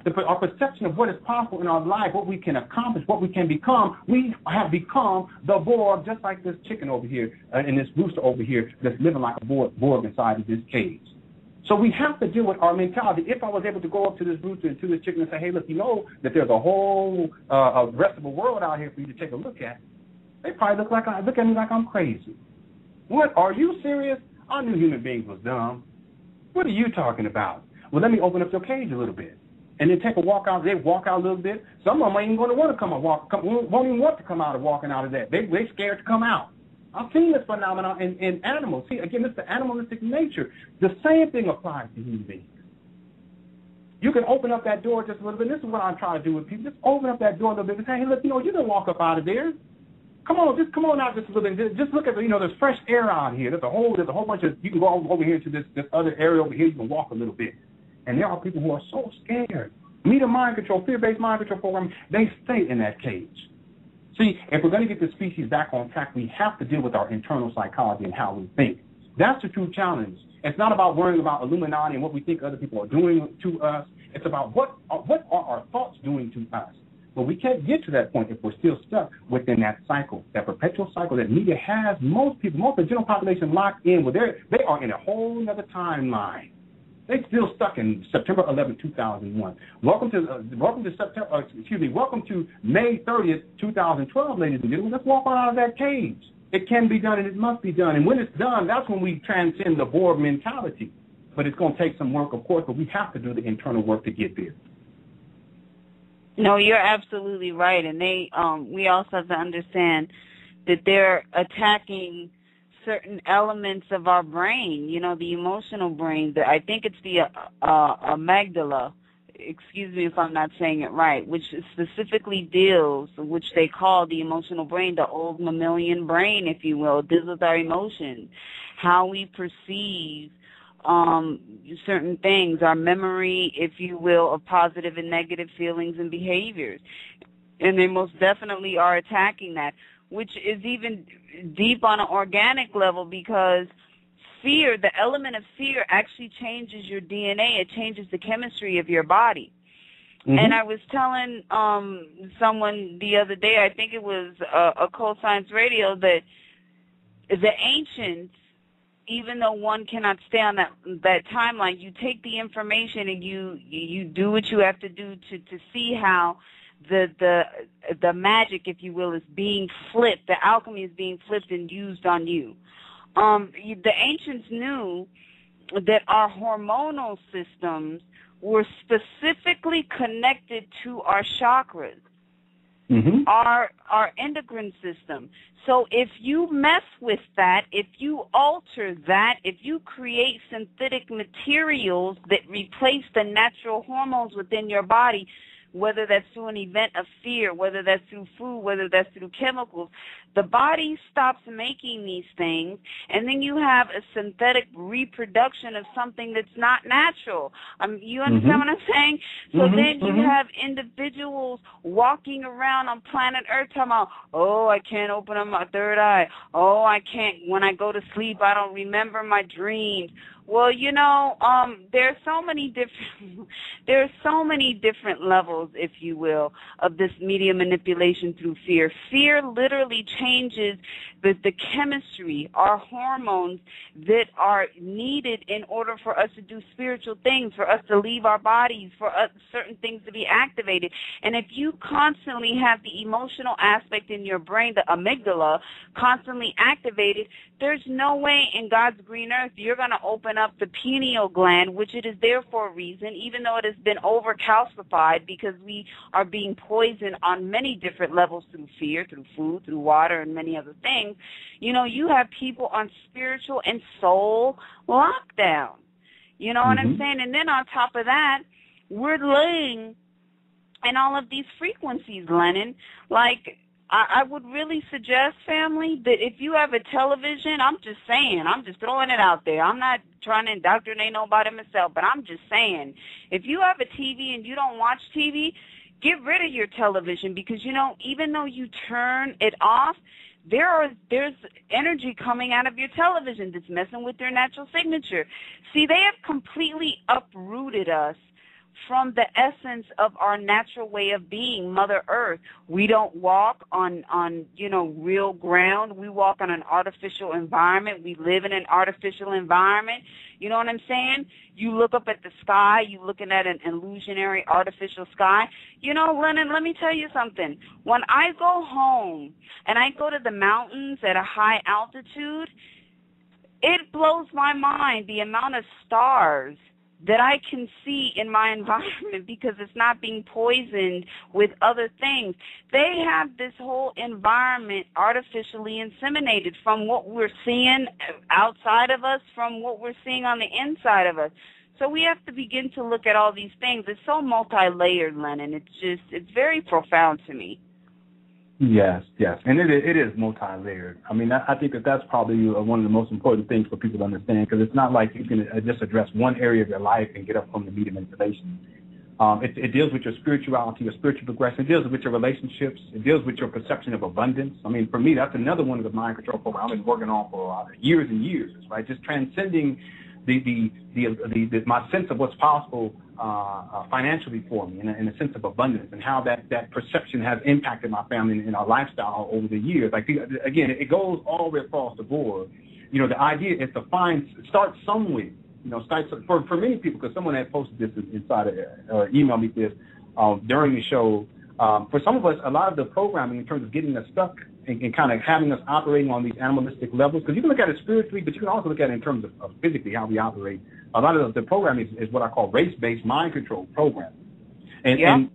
Our perception of what is possible in our life, what we can accomplish, what we can become, we have become the Borg, just like this chicken over here and this rooster over here that's living like a Borg inside of this cage. So we have to deal with our mentality. If I was able to go up to this rooster and to this chicken and say, hey, look, you know that there's a whole rest of the world out here for you to take a look at, they probably look at me like I'm crazy. What, are you serious? I knew human beings was dumb. What are you talking about? Well, let me open up your cage a little bit. And then take a walk out. They walk out a little bit. Some of them ain't even going to want to won't even want to come out of walking out of that. They're scared to come out. I've seen this phenomenon in animals. See, again, it's the animalistic nature. The same thing applies to human beings. You can open up that door just a little bit. This is what I'm trying to do with people. Just open up that door a little bit and say, hey, look, you can walk up out of there. Come on out just a little bit. Just look at there's fresh air out here. There's a whole bunch of, you can go over here to this other area over here. You can walk a little bit. And there are people who are so scared. Media mind control, fear-based mind control program, they stay in that cage. See, if we're going to get the species back on track, we have to deal with our internal psychology and how we think. That's the true challenge. It's not about worrying about Illuminati and what we think other people are doing to us. It's about what are our thoughts doing to us. But we can't get to that point if we're still stuck within that cycle, that perpetual cycle that media has most people, most of the general population locked in. Well, they are in a whole other timeline. They're still stuck in September 11, 2001. Welcome to May 30th, 2012, ladies and gentlemen. Let's walk out of that cage. It can be done and it must be done. And when it's done, that's when we transcend the Borg mentality. But it's going to take some work, of course, but we have to do the internal work to get there. No, you're absolutely right. And we also have to understand that they're attacking certain elements of our brain, the emotional brain. I think it's the amygdala, excuse me if I'm not saying it right, which specifically deals, which they call the emotional brain, the old mammalian brain, if you will. It deals with our emotions, how we perceive certain things, our memory, if you will, of positive and negative feelings and behaviors. And they most definitely are attacking that, which is even deep on an organic level, because fear, the element of fear, actually changes your DNA. It changes the chemistry of your body. Mm-hmm. And I was telling someone the other day, I think it was a Cold Science Radio, that the ancients, even though one cannot stay on that timeline, you take the information and you do what you have to do to see how the magic, if you will, is being flipped. The alchemy is being flipped and used on you. The ancients knew that our hormonal systems were specifically connected to our chakras, mm-hmm. our endocrine system. So if you mess with that, if you alter that, if you create synthetic materials that replace the natural hormones within your body, whether that's through an event of fear, whether that's through food, whether that's through chemicals, the body stops making these things, and then you have a synthetic reproduction of something that's not natural. You understand mm-hmm. what I'm saying? So mm-hmm. then you mm-hmm. have individuals walking around on planet Earth talking about, oh, I can't open up my third eye. Oh, I can't. When I go to sleep, I don't remember my dreams. Well, there's so many different levels, if you will, of this media manipulation through fear. Fear literally changes the chemistry, our hormones that are needed in order for us to do spiritual things, for us to leave our bodies, for certain things to be activated. And if you constantly have the emotional aspect in your brain, the amygdala, constantly activated, there's no way in God's green earth you're going to open up the pineal gland, which it is there for a reason, even though it has been over-calcified because we are being poisoned on many different levels through fear, through food, through water, and many other things. You have people on spiritual and soul lockdown. You know mm-hmm. what I'm saying? And then on top of that, we're laying in all of these frequencies, Lenon. Like, I would really suggest, family, that if you have a television, I'm just throwing it out there. I'm not trying to indoctrinate nobody myself, but I'm just saying, if you have a TV and you don't watch TV, get rid of your television, because, even though you turn it off, there's energy coming out of your television that's messing with your natural signature. See, they have completely uprooted us from the essence of our natural way of being, Mother Earth. We don't walk on real ground. We walk on an artificial environment. We live in an artificial environment. You know what I'm saying? You look up at the sky, you're looking at an illusionary artificial sky. Lenon, let me tell you something. When I go home and I go to the mountains at a high altitude, it blows my mind the amount of stars that I can see in my environment, because it's not being poisoned with other things. They have this whole environment artificially inseminated, from what we're seeing outside of us, from what we're seeing on the inside of us. So we have to begin to look at all these things. It's so multi-layered, Lenon. It's very profound to me. Yes, and it is multi-layered. I mean, I think that's probably one of the most important things for people to understand, because it's not like you can just address one area of your life and get up from the media manipulation. It deals with your spirituality, your spiritual progression. It deals with your relationships. It deals with your perception of abundance. I mean, for me, that's another one of the mind control programs I've been working on for years and years, right? Just transcending my sense of what's possible financially for me, in a sense of abundance, and how that perception has impacted my family and our lifestyle over the years. Like, again, it goes all the way across the board. The idea is to start somewhere. Start for many people, because someone had posted this inside or emailed me this during the show. For some of us, a lot of the programming in terms of getting us stuck and kind of having us operating on these animalistic levels, because you can look at it spiritually, but you can also look at it in terms of physically how we operate. A lot of the programming is what I call race-based mind control programming. And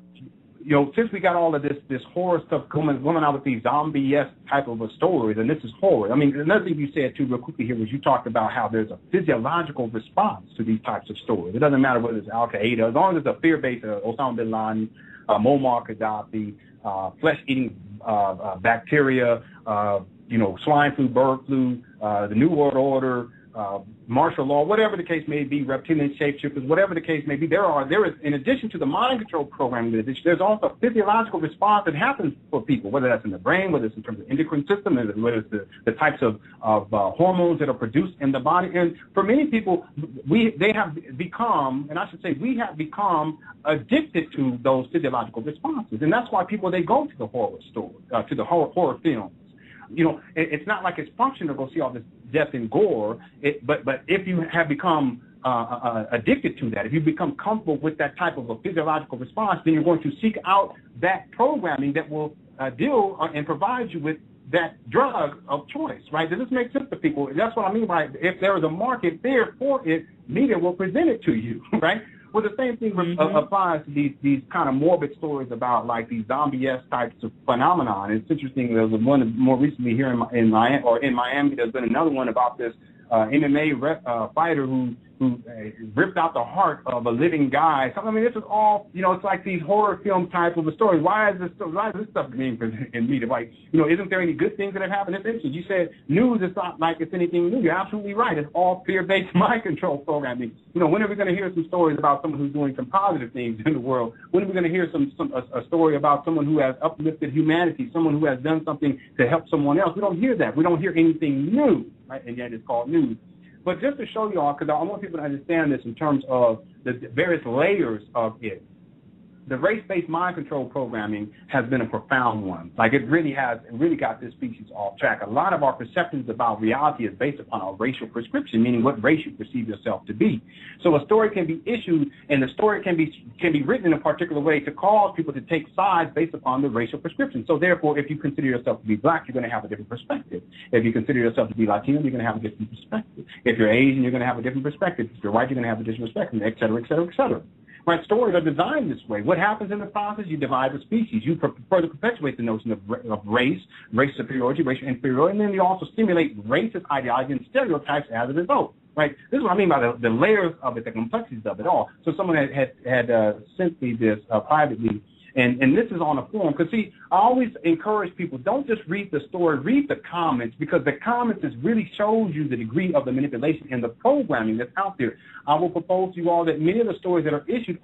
since we got all of this horror stuff coming out with these zombie-esque type of stories, and this is horror. I mean, another thing you said, too, real quickly here, was you talked about how there's a physiological response to these types of stories. It doesn't matter whether it's Al-Qaeda, as long as it's a fear-based Osama bin Laden, Muammar Gaddafi, flesh-eating bacteria, swine flu, bird flu, the New World Order, martial law, whatever the case may be, reptilian shapeshifters, whatever the case may be, there is, in addition to the mind control programming, there's also a physiological response that happens for people, whether that's in the brain, whether it's in terms of endocrine system, whether it's the types of hormones that are produced in the body. And for many people, we have become addicted to those physiological responses. And that's why they go to the horror store, to the horror films. It's not like it's functional to go see all this death and gore, but if you have become addicted to that, if you become comfortable with that type of a physiological response, then you're going to seek out that programming that will deal and provide you with that drug of choice, right? Does this make sense to people? That's what I mean by if there is a market there for it, media will present it to you, right? Well, the same thing applies to these kind of morbid stories about like these zombie-esque types of phenomenon. It's interesting. There was one more recently here in Miami. There's been another one about this MMA fighter who ripped out the heart of a living guy. So, I mean, this is all, it's like these horror film type of stories. Why is this stuff being presented in media? Like, isn't there any good things that have happened? It's interesting. You said news is not like it's anything new. You're absolutely right. It's all fear-based mind control programming. When are we going to hear some stories about someone who's doing some positive things in the world? When are we going to hear a story about someone who has uplifted humanity, someone who has done something to help someone else? We don't hear that. We don't hear anything new, right? And yet it's called news. But just to show you all, because I want people to understand this in terms of the various layers of it, the race-based mind control programming has been a profound one. Like it really got this species off track. A lot of our perceptions about reality is based upon our racial prescription, meaning what race you perceive yourself to be. So a story can be issued, and the story can be written in a particular way to cause people to take sides based upon the racial prescription. So therefore, if you consider yourself to be black, you're going to have a different perspective. If you consider yourself to be Latino, you're going to have a different perspective. If you're Asian, you're going to have a different perspective. If you're white, you're going to have a different perspective, et cetera, et cetera, et cetera. Right, stories are designed this way. What happens in the process? You divide the species. You further perpetuate the notion of race superiority, racial inferiority, and then you also stimulate racist ideology and stereotypes as a result. Right? This is what I mean by the layers of it, the complexities of it all. So someone had sent me this privately, and this is on a forum. Because, see, I always encourage people, don't just read the story, read the comments, because the comments really shows you the degree of the manipulation and the programming that's out there. I will propose to you all that many of the stories that are issued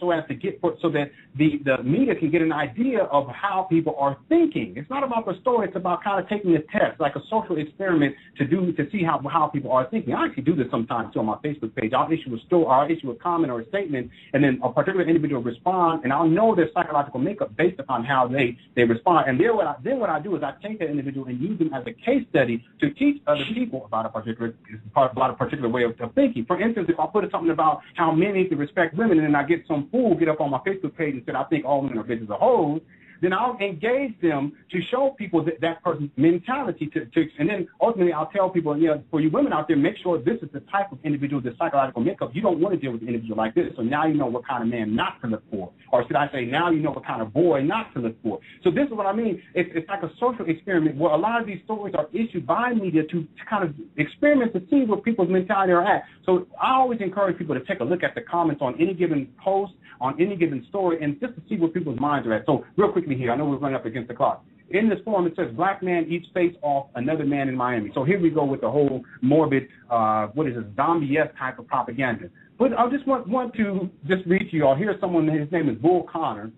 so as to so that the media can get an idea of how people are thinking. It's not about the story. It's about kind of taking a test, like a social experiment to see how people are thinking. I actually do this sometimes, too, on my Facebook page. I'll issue a comment or a statement, and then a particular individual respond, and I'll know their psychological makeup based upon how they respond. And then what I do is I take that individual and use them as a case study to teach other people about a particular way of thinking. For instance, if I put something about how men need to respect women, and then I get some fool get up on my Facebook page and said, I think all women are bitches or hoes, then I'll engage them to show people that person's mentality and then ultimately I'll tell people, for you women out there, make sure this is the type of individual, the psychological makeup. You don't want to deal with an individual like this, so now you know what kind of man not to look for. Or should I say, now you know what kind of boy not to look for. So this is what I mean. It's like a social experiment where a lot of these stories are issued by media to kind of experiment to see where people's mentality are at. So I always encourage people to take a look at the comments on any given post, on any given story, and just to see where people's minds are at. So real quickly here, I know we're running up against the clock. In this forum, it says, black man eats face off another man in Miami. So here we go with the whole morbid, zombie-esque type of propaganda. But I just want to just read to you all. Here's someone, his name is Bull Connor.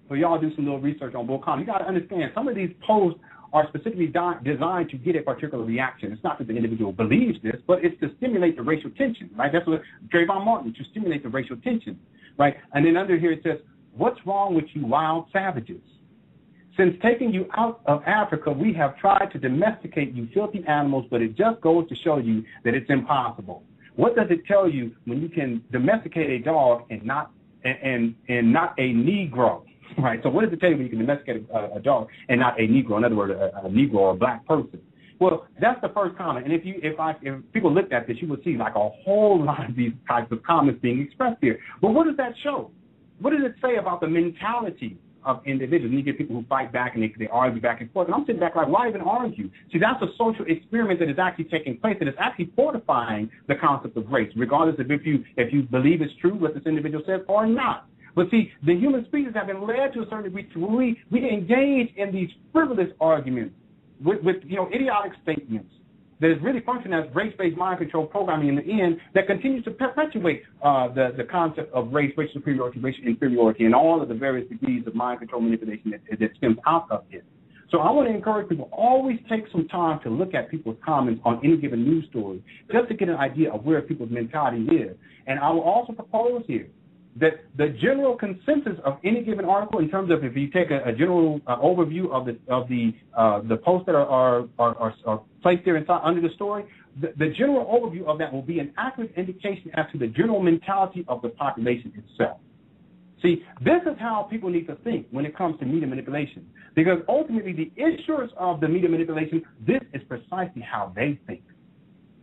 So y'all do some little research on Bull Connor. You got to understand, some of these posts are specifically designed to get a particular reaction. It's not that the individual believes this, but it's to stimulate the racial tension, right? That's what Trayvon Martin, to stimulate the racial tension, right? And then under here it says, what's wrong with you wild savages? Since taking you out of Africa, we have tried to domesticate you filthy animals, but it just goes to show you that it's impossible. What does it tell you when you can domesticate a dog and not a Negro? Right. So what does it tell you when you can domesticate a dog and not a Negro? In other words, a Negro or a black person. Well, that's the first comment. And if people looked at this, you would see like a whole lot of these types of comments being expressed here. But what does that show? what does it say about the mentality of individuals? And you get people who fight back and they argue back and forth. And I'm sitting back like, why even argue? See, that's a social experiment that is actually taking place, that is actually fortifying the concept of race, regardless of if you believe it's true what this individual says or not. But see, the human species have been led to a certain degree to we engage in these frivolous arguments with idiotic statements that is really functioning as race-based mind control programming in the end that continues to perpetuate the concept of race superiority, racial inferiority, and all of the various degrees of mind control manipulation that stems out of it. So I want to encourage people, always take some time to look at people's comments on any given news story just to get an idea of where people's mentality is. And I will also propose here that the general consensus of any given article, in terms of if you take a general overview of the posts that are placed there inside under the story, the general overview of that will be an accurate indication as to the general mentality of the population itself. See, this is how people need to think when it comes to media manipulation, because ultimately the issuers of the media manipulation, this is precisely how they think.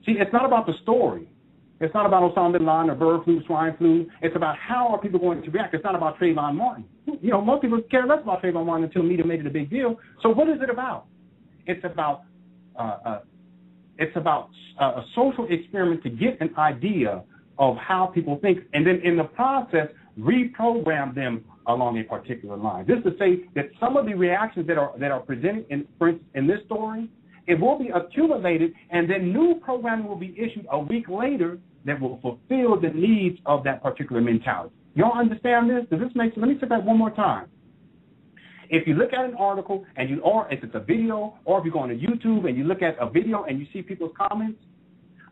See, it's not about the story. It's not about Osama bin Laden or bird flu, swine flu. It's about how are people going to react. It's not about Trayvon Martin. Most people care less about Trayvon Martin until media made it a big deal. So what is it about? It's about a social experiment to get an idea of how people think, and then in the process reprogram them along a particular line. This is to say that some of the reactions that are presented for instance, in this story, it will be accumulated, and then new programming will be issued a week later that will fulfill the needs of that particular mentality. Y'all understand this? Does this make sense? Let me say that one more time. If you look at an article, or if it's a video, or if you go on YouTube and you look at a video and you see people's comments,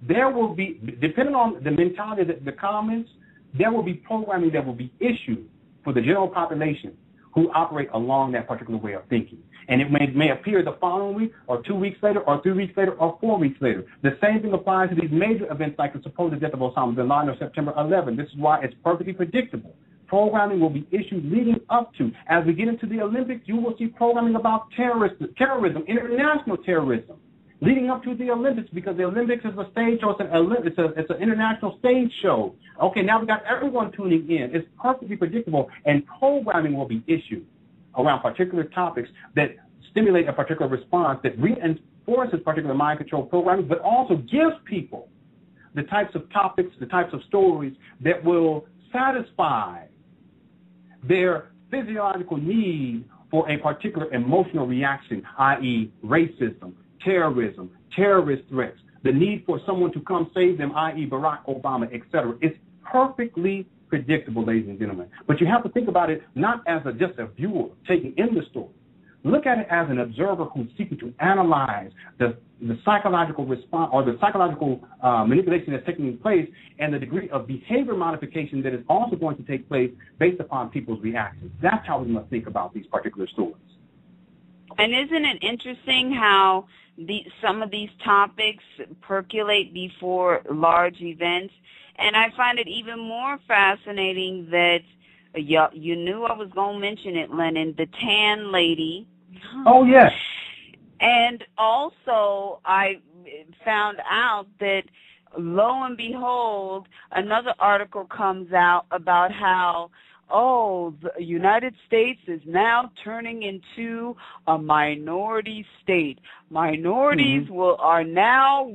there will be, depending on the mentality of the comments, there will be programming that will be issued for the general population who operate along that particular way of thinking. And it may appear the following week, or 2 weeks later, or 3 weeks later, or 4 weeks later. The same thing applies to these major events like the supposed death of Osama bin Laden on September 11th. This is why it's perfectly predictable. Programming will be issued leading up to. As we get into the Olympics, you will see programming about terrorism, international terrorism, leading up to the Olympics, because the Olympics is a stage show. It's an international stage show. Okay, now we got everyone tuning in. It's perfectly predictable, and programming will be issued around particular topics that stimulate a particular response that reinforces particular mind control programming, but also gives people the types of topics, the types of stories that will satisfy their physiological need for a particular emotional reaction, i.e. racism, terrorism, terrorist threats, the need for someone to come save them, i.e. Barack Obama, etc. It's perfectly predictable, ladies and gentlemen. But you have to think about it not as just a viewer taking in the story. Look at it as an observer who's seeking to analyze the psychological response or the psychological manipulation that's taking place and the degree of behavior modification that is also going to take place based upon people's reactions. That's how we must think about these particular stories. And isn't it interesting how some of these topics percolate before large events? And I find it even more fascinating that you knew I was going to mention it, Lenon, the tan lady. Oh, yes. And also I found out that, lo and behold, another article comes out about how, the United States is now turning into a minority state. Minorities are now,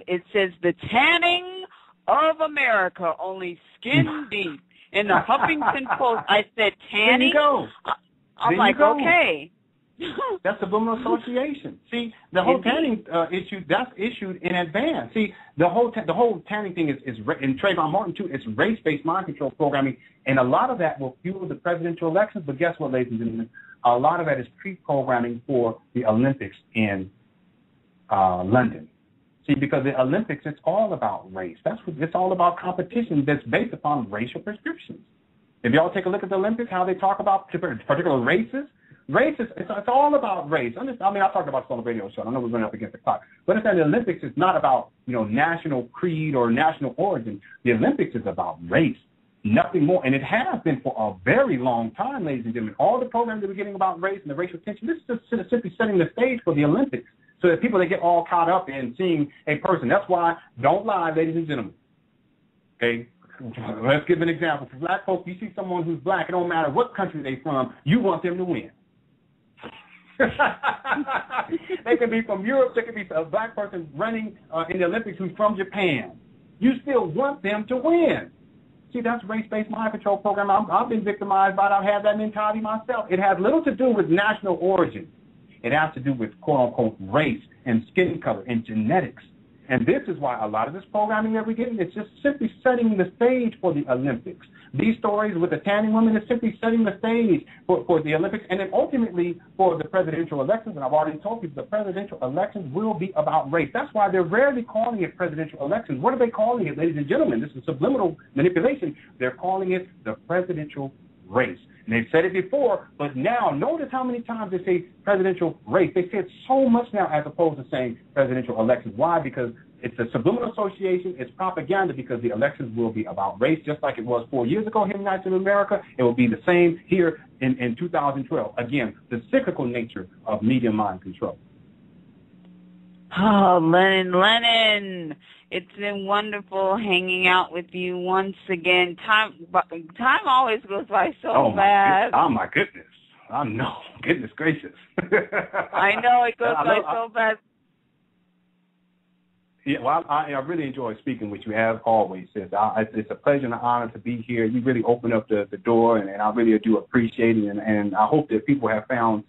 it says, the tanning of America, only skin deep. In the Huffington Post, I said tanning. There you go. I'm like, okay. That's subliminal association. See, the whole tanning issue, that's issued in advance. See, the whole tanning thing is in Trayvon Martin, too, it's race-based mind control programming, and a lot of that will fuel the presidential elections. But guess what, ladies and gentlemen? A lot of that is pre-programming for the Olympics in London. See, because the Olympics, it's all about race. It's all about competition that's based upon racial prescriptions. If y'all take a look at the Olympics, how they talk about particular races, it's all about race. I talked about this on the radio show. I know we're running up against the clock. But it's that the Olympics is not about, national creed or national origin. The Olympics is about race, nothing more. And it has been for a very long time, ladies and gentlemen. All the programs that we're getting about race and the racial tension, this is just simply setting the stage for the Olympics so that people, they get all caught up in seeing a person. That's why, don't lie, ladies and gentlemen. Okay? let's give an example. For black folks, you see someone who's black, it don't matter what country they're from, you want them to win. They could be from Europe. They could be a black person running in the Olympics who's from Japan. You still want them to win. See, that's race-based mind control program. I've been victimized by it. I've had that mentality myself. It has little to do with national origin. It has to do with, quote-unquote, race and skin color and genetics. And this is why a lot of this programming that we're getting is just simply setting the stage for the Olympics. These stories with the tanning women is simply setting the stage for the Olympics and then ultimately for the presidential elections. And I've already told you the presidential elections will be about race. That's why they're rarely calling it presidential elections. What are they calling it, ladies and gentlemen? This is subliminal manipulation. They're calling it the presidential race. And they've said it before, but now notice how many times they say presidential race. They say it so much now as opposed to saying presidential elections. Why? Because it's a subliminal association. It's propaganda because the elections will be about race, just like it was 4 years ago here in the United States of America. It will be the same here in 2012. Again, the cyclical nature of media mind control. Oh, Lenon, it's been wonderful hanging out with you once again. Time always goes by so fast. Oh, my goodness. I know. Goodness gracious. I know it goes by so fast. Yeah, well, I really enjoy speaking with you, as always, sis. It's a pleasure and an honor to be here. You really opened up the door, and I really do appreciate it, and I hope that people have found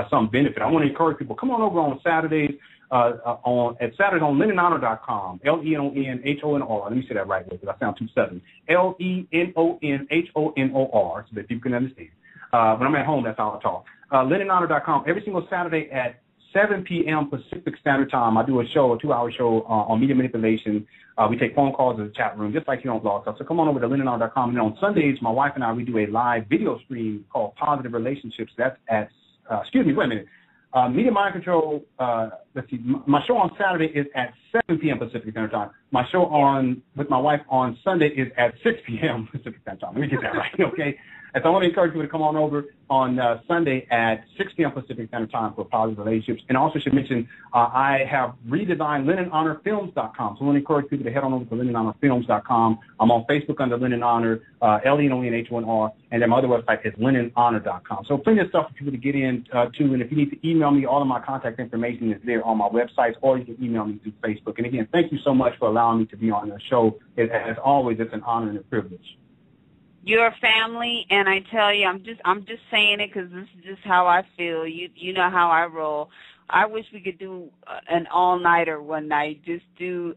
some benefit. I want to encourage people, come on over on Saturdays, on Lenonhonor.com, Lenonhonor. Let me say that right, because I sound too Southern. Lenonhonor, so that people can understand. When I'm at home, that's how I talk. Lenonhonor.com, every single Saturday at 7 p.m. Pacific Standard Time. I do a 2-hour show on media manipulation. We take phone calls in the chat room, just like you on Blog Talk. So come on over to Lennon.com. And on Sundays, my wife and I, we do a live video stream called Positive Relationships. That's at, Media Mind Control, let's see, my show on Saturday is at 7 p.m. Pacific Standard Time. My show with my wife on Sunday is at 6 p.m. Pacific Standard Time. Let me get that right, okay? And so I want to encourage you to come on over on Sunday at 6 p.m. Pacific Standard Time for Positive Relationships. And also should mention I have redesigned LenonHonorFilms.com. So I want to encourage people to head on over to LenonHonorFilms.com. I'm on Facebook under Lenon Honor, Lenonhonor, and then my other website is LenonHonor.com. So plenty of stuff for people to get in to. And if you need to email me, all of my contact information is there on my website, or you can email me through Facebook. And again, thank you so much for allowing me to be on the show. As always, it's an honor and a privilege. Your family, and I tell you, I'm just saying it because this is just how I feel. You know how I roll. I wish we could do an all-nighter one night. Just do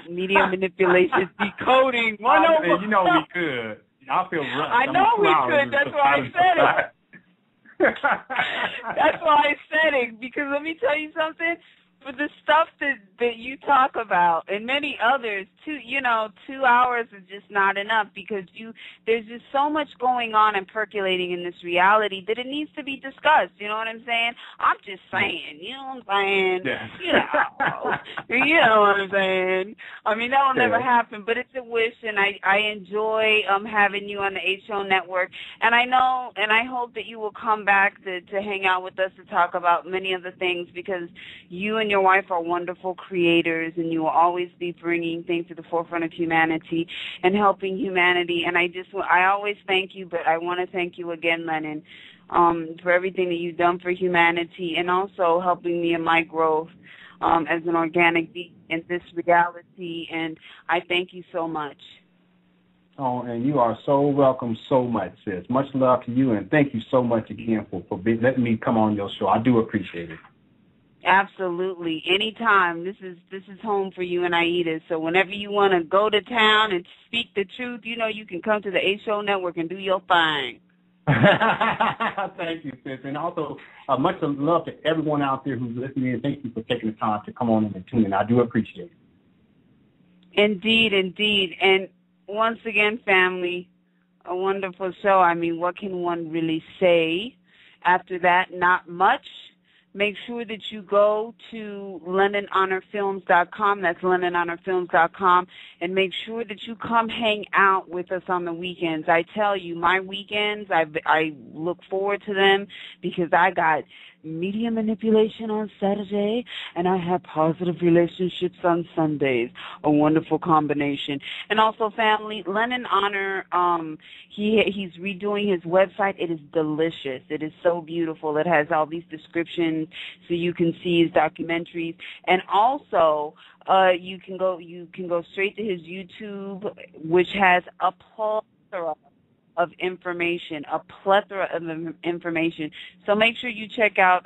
media manipulation, decoding. You know we could. I feel rough. I know we could. That's why I said it. That's why I said it, because let me tell you something. For the stuff that you talk about and many others, 2 hours is just not enough, because there's just so much going on and percolating in this reality that it needs to be discussed. You know what I'm saying? I'm just saying. You know what I'm saying? Yeah. You know what I'm saying? I mean, that will never happen, but it's a wish, and I enjoy having you on the H Show Network. And I know and I hope that you will come back to hang out with us to talk about many of the things, because you and your wife are wonderful creators, and you will always be bringing things to the forefront of humanity and helping humanity. And I always thank you, but I want to thank you again, Lenon, for everything that you've done for humanity, and also helping me in my growth as an organic being in this reality. And I thank you so much. Oh, and you are so welcome so much, sis. Much love to you, and thank you so much again for letting me come on your show. I do appreciate it. Absolutely. Anytime. This is home for you and Aida. So whenever you want to go to town and speak the truth, you can come to the A Show Network and do your thing. Thank you, sis. And also, much love to everyone out there who's listening. And thank you for taking the time to come on in and tune in. I do appreciate it. Indeed, indeed. And once again, family, a wonderful show. I mean, what can one really say after that? Not much. Make sure that you go to LenonHonorFilms.com. That's LenonHonorFilms.com. And make sure that you come hang out with us on the weekends. I tell you, my weekends, I look forward to them, because I got media manipulation on Saturday, and I have positive relationships on Sundays. A wonderful combination. And also, family, Lenon Honor, he's redoing his website. It is delicious. It is so beautiful. It has all these descriptions so you can see his documentaries. And also, you can go straight to his YouTube, which has a plethora of information, So make sure you check out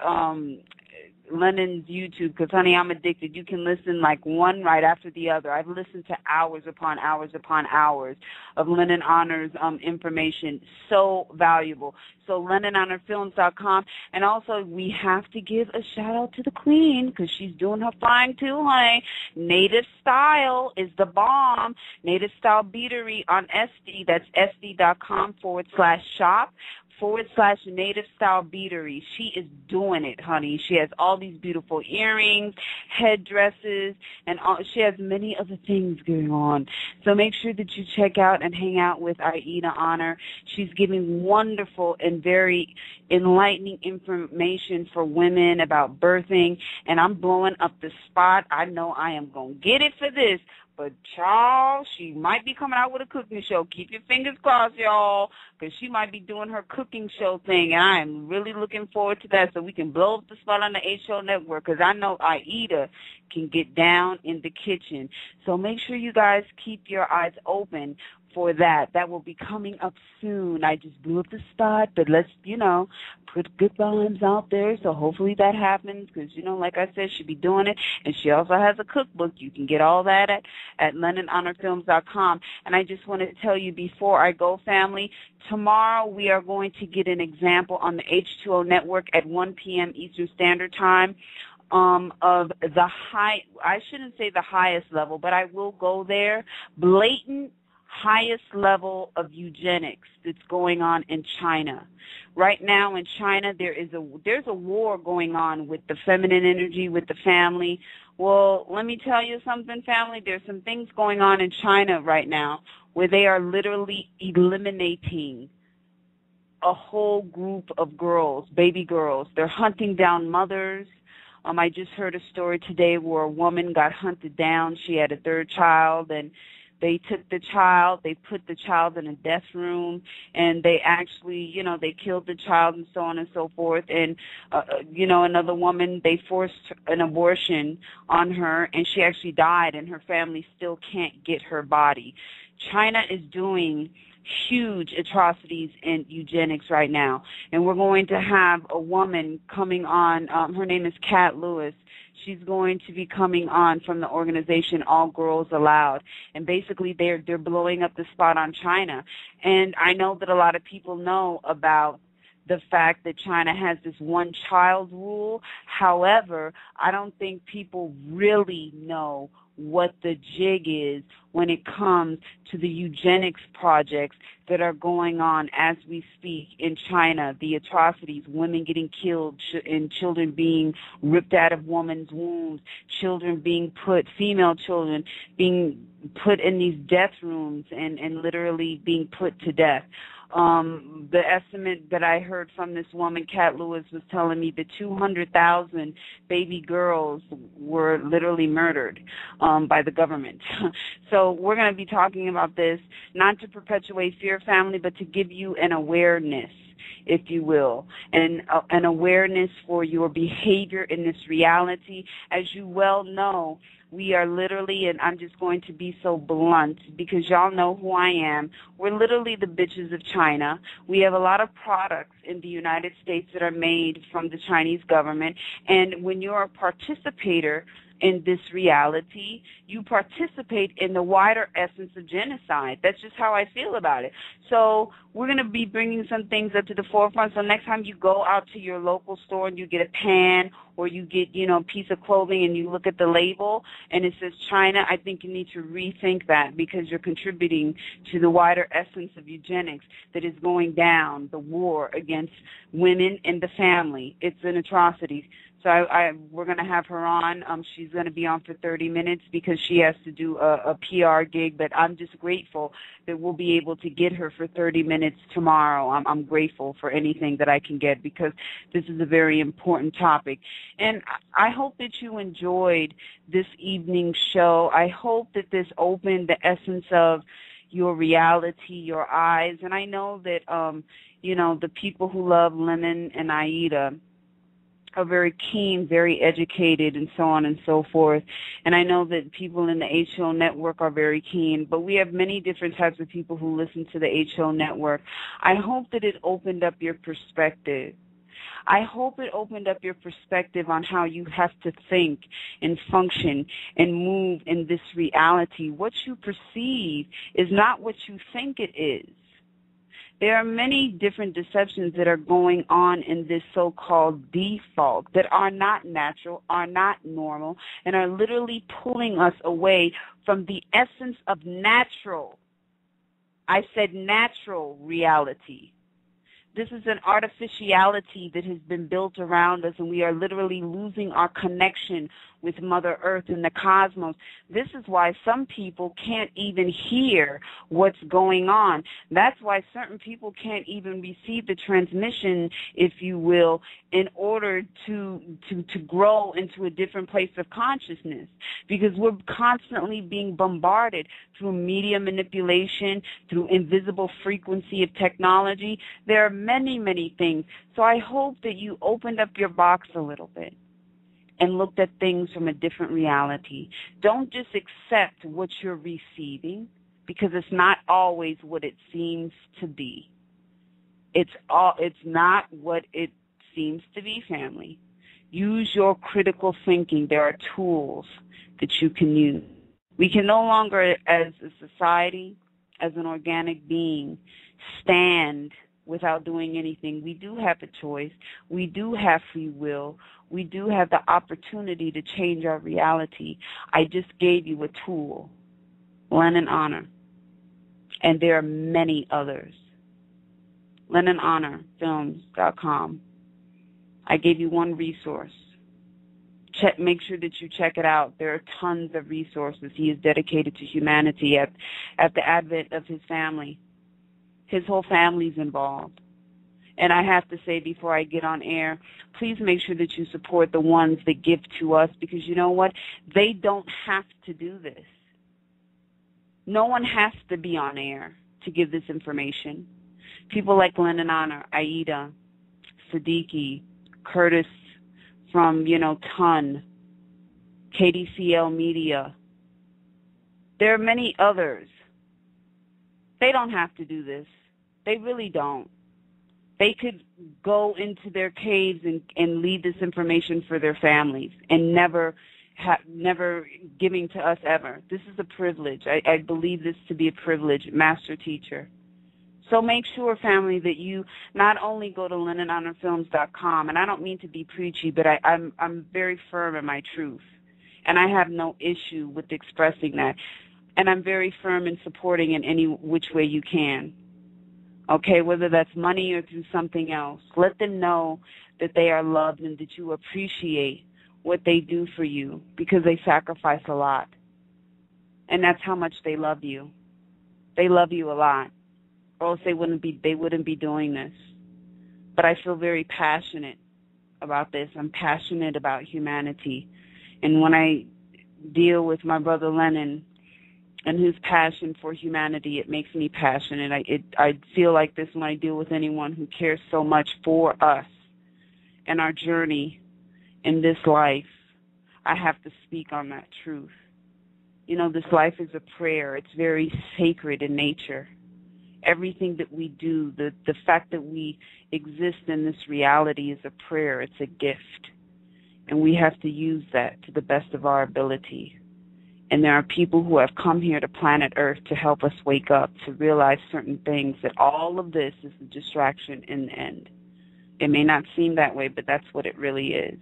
Lenon's YouTube, because, honey, I'm addicted. You can listen like one right after the other. I've listened to hours upon hours upon hours of Lenon Honor's information. So valuable. So LenonHonorFilms.com. And also, we have to give a shout-out to the queen, because she's doing her fine, too, honey. Native Style is the bomb. Native Style Beatery on SD. That's sd.com/shop. /Native Style Beatery. She is doing it, honey. She has all these beautiful earrings, headdresses, and she has many other things going on. So make sure that you check out and hang out with Aida Honor. She's giving wonderful and very enlightening information for women about birthing, and I'm blowing up the spot. I know I am going to get it for this. But, y'all, she might be coming out with a cooking show. Keep your fingers crossed, y'all, because she might be doing her cooking show thing, and I am really looking forward to that so we can blow up the spot on the H-Show Network, because I know Aida can get down in the kitchen. So make sure you guys keep your eyes open for that. That will be coming up soon. I just blew up the spot, but let's, put good vibes out there. So hopefully that happens because, like I said, she'll be doing it. And she also has a cookbook. You can get all that at LenonHonorFilms.com. And I just want to tell you before I go, family, tomorrow we are going to get an example on the H2O Network at 1 p.m. Eastern Standard Time. Of the I shouldn't say the highest level, but I will go there, blatant highest level of eugenics that's going on in China. Right now in China, there's a war going on with the feminine energy, with the family. Well, let me tell you something, family. There's some things going on in China right now where they are literally eliminating a whole group of girls, baby girls. They're hunting down mothers. I just heard a story today where a woman got hunted down. She had a third child, and they took the child, they put the child in a death room, and they actually, they killed the child and so on and so forth. And, another woman, they forced an abortion on her, and she actually died, and her family still can't get her body. China is doing huge atrocities in eugenics right now. And we're going to have a woman coming on. Her name is Kat Lewis. She's going to be coming on from the organization All Girls Allowed. And basically they're blowing up the spot on China. And I know that a lot of people know about the fact that China has this one-child rule. However, I don't think people really know what the jig is when it comes to the eugenics projects that are going on as we speak in China, the atrocities, women getting killed and children being ripped out of women's wombs, female children being put in these death rooms and literally being put to death. The estimate that I heard from this woman, Kat Lewis, was telling me that 200,000 baby girls were literally murdered by the government. So we're going to be talking about this, not to perpetuate fear, family, but to give you an awareness, if you will, and an awareness for your behavior in this reality. As you well know, we are literally, and I'm just going to be so blunt because y'all know who I am, we're literally the bitches of China. We have a lot of products in the United States that are made from the Chinese government, and when you're a participator in this reality, you participate in the wider essence of genocide. That's just how I feel about it. So we're going to be bringing some things up to the forefront. So next time you go out to your local store and you get a pan or you get, a piece of clothing and you look at the label and it says China, I think you need to rethink that because you're contributing to the wider essence of eugenics that is going down, the war against women and the family. It's an atrocity. So we're going to have her on. She's going to be on for 30 minutes because she has to do a PR gig, but I'm just grateful that we'll be able to get her for 30 minutes tomorrow. I'm grateful for anything that I can get because this is a very important topic. And I hope that you enjoyed this evening's show. I hope that this opened the essence of your reality, your eyes. And I know that, the people who love Lenon and Aida are very keen, very educated, and so on and so forth. And I know that people in the HO network are very keen, but we have many different types of people who listen to the HO network. I hope that it opened up your perspective. I hope it opened up your perspective on how you have to think and function and move in this reality. What you perceive is not what you think it is. There are many different deceptions that are going on in this so-called default that are not natural, are not normal, and are literally pulling us away from the essence of natural. I said natural reality. This is an artificiality that has been built around us, and we are literally losing our connection with Mother Earth and the cosmos. This is why some people can't even hear what's going on. That's why certain people can't even receive the transmission, if you will, in order to grow into a different place of consciousness, because we're constantly being bombarded through media manipulation, through invisible frequency of technology. There are many, many things. So I hope that you opened up your box a little bit and looked at things from a different reality. Don't just accept what you're receiving, because it's not always what it seems to be. It's not what it seems to be, family. Use your critical thinking. There are tools that you can use. We can no longer, as a society, as an organic being, stand without doing anything. We do have a choice. We do have free will. We do have the opportunity to change our reality. I just gave you a tool, Lenon Honor, and there are many others. LenonHonorFilms.com. I gave you one resource. Make sure that you check it out. There are tons of resources. He is dedicated to humanity at the advent of his family. His whole family's involved. And I have to say before I get on air, please make sure that you support the ones that give to us, because you know what? They don't have to do this. No one has to be on air to give this information. People like Lenon Honor, Aida, Siddiqui, Curtis from, Ton, KDCL Media. There are many others. They don't have to do this. They really don't. They could go into their caves and leave this information for their families and never giving to us ever. This is a privilege. I believe this to be a privilege, master teacher. So make sure, family, that you not only go to LenonHonorFilms.com, and I don't mean to be preachy, but I'm very firm in my truth, and I have no issue with expressing that. And I'm very firm in supporting in any which way you can. Okay, whether that's money or through something else. Let them know that they are loved and that you appreciate what they do for you, because they sacrifice a lot. And that's how much they love you. They love you a lot, or else they wouldn't be doing this. But I feel very passionate about this. I'm passionate about humanity. And when I deal with my brother Lenon and his passion for humanity, it makes me passionate. I feel like this when I deal with anyone who cares so much for us and our journey in this life. I have to speak on that truth. This life is a prayer. It's very sacred in nature. Everything that we do, the fact that we exist in this reality is a prayer. It's a gift. And we have to use that to the best of our ability. And there are people who have come here to planet Earth to help us wake up, to realize certain things, that all of this is a distraction in the end. It may not seem that way, but that's what it really is.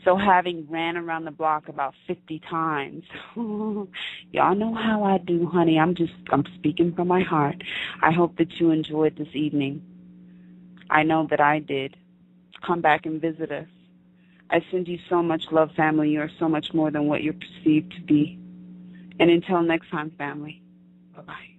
So having ran around the block about 50 times, y'all know how I do, honey. I'm speaking from my heart. I hope that you enjoyed this evening. I know that I did. Come back and visit us. I send you so much love, family. You are so much more than what you're perceived to be. And until next time, family, bye-bye.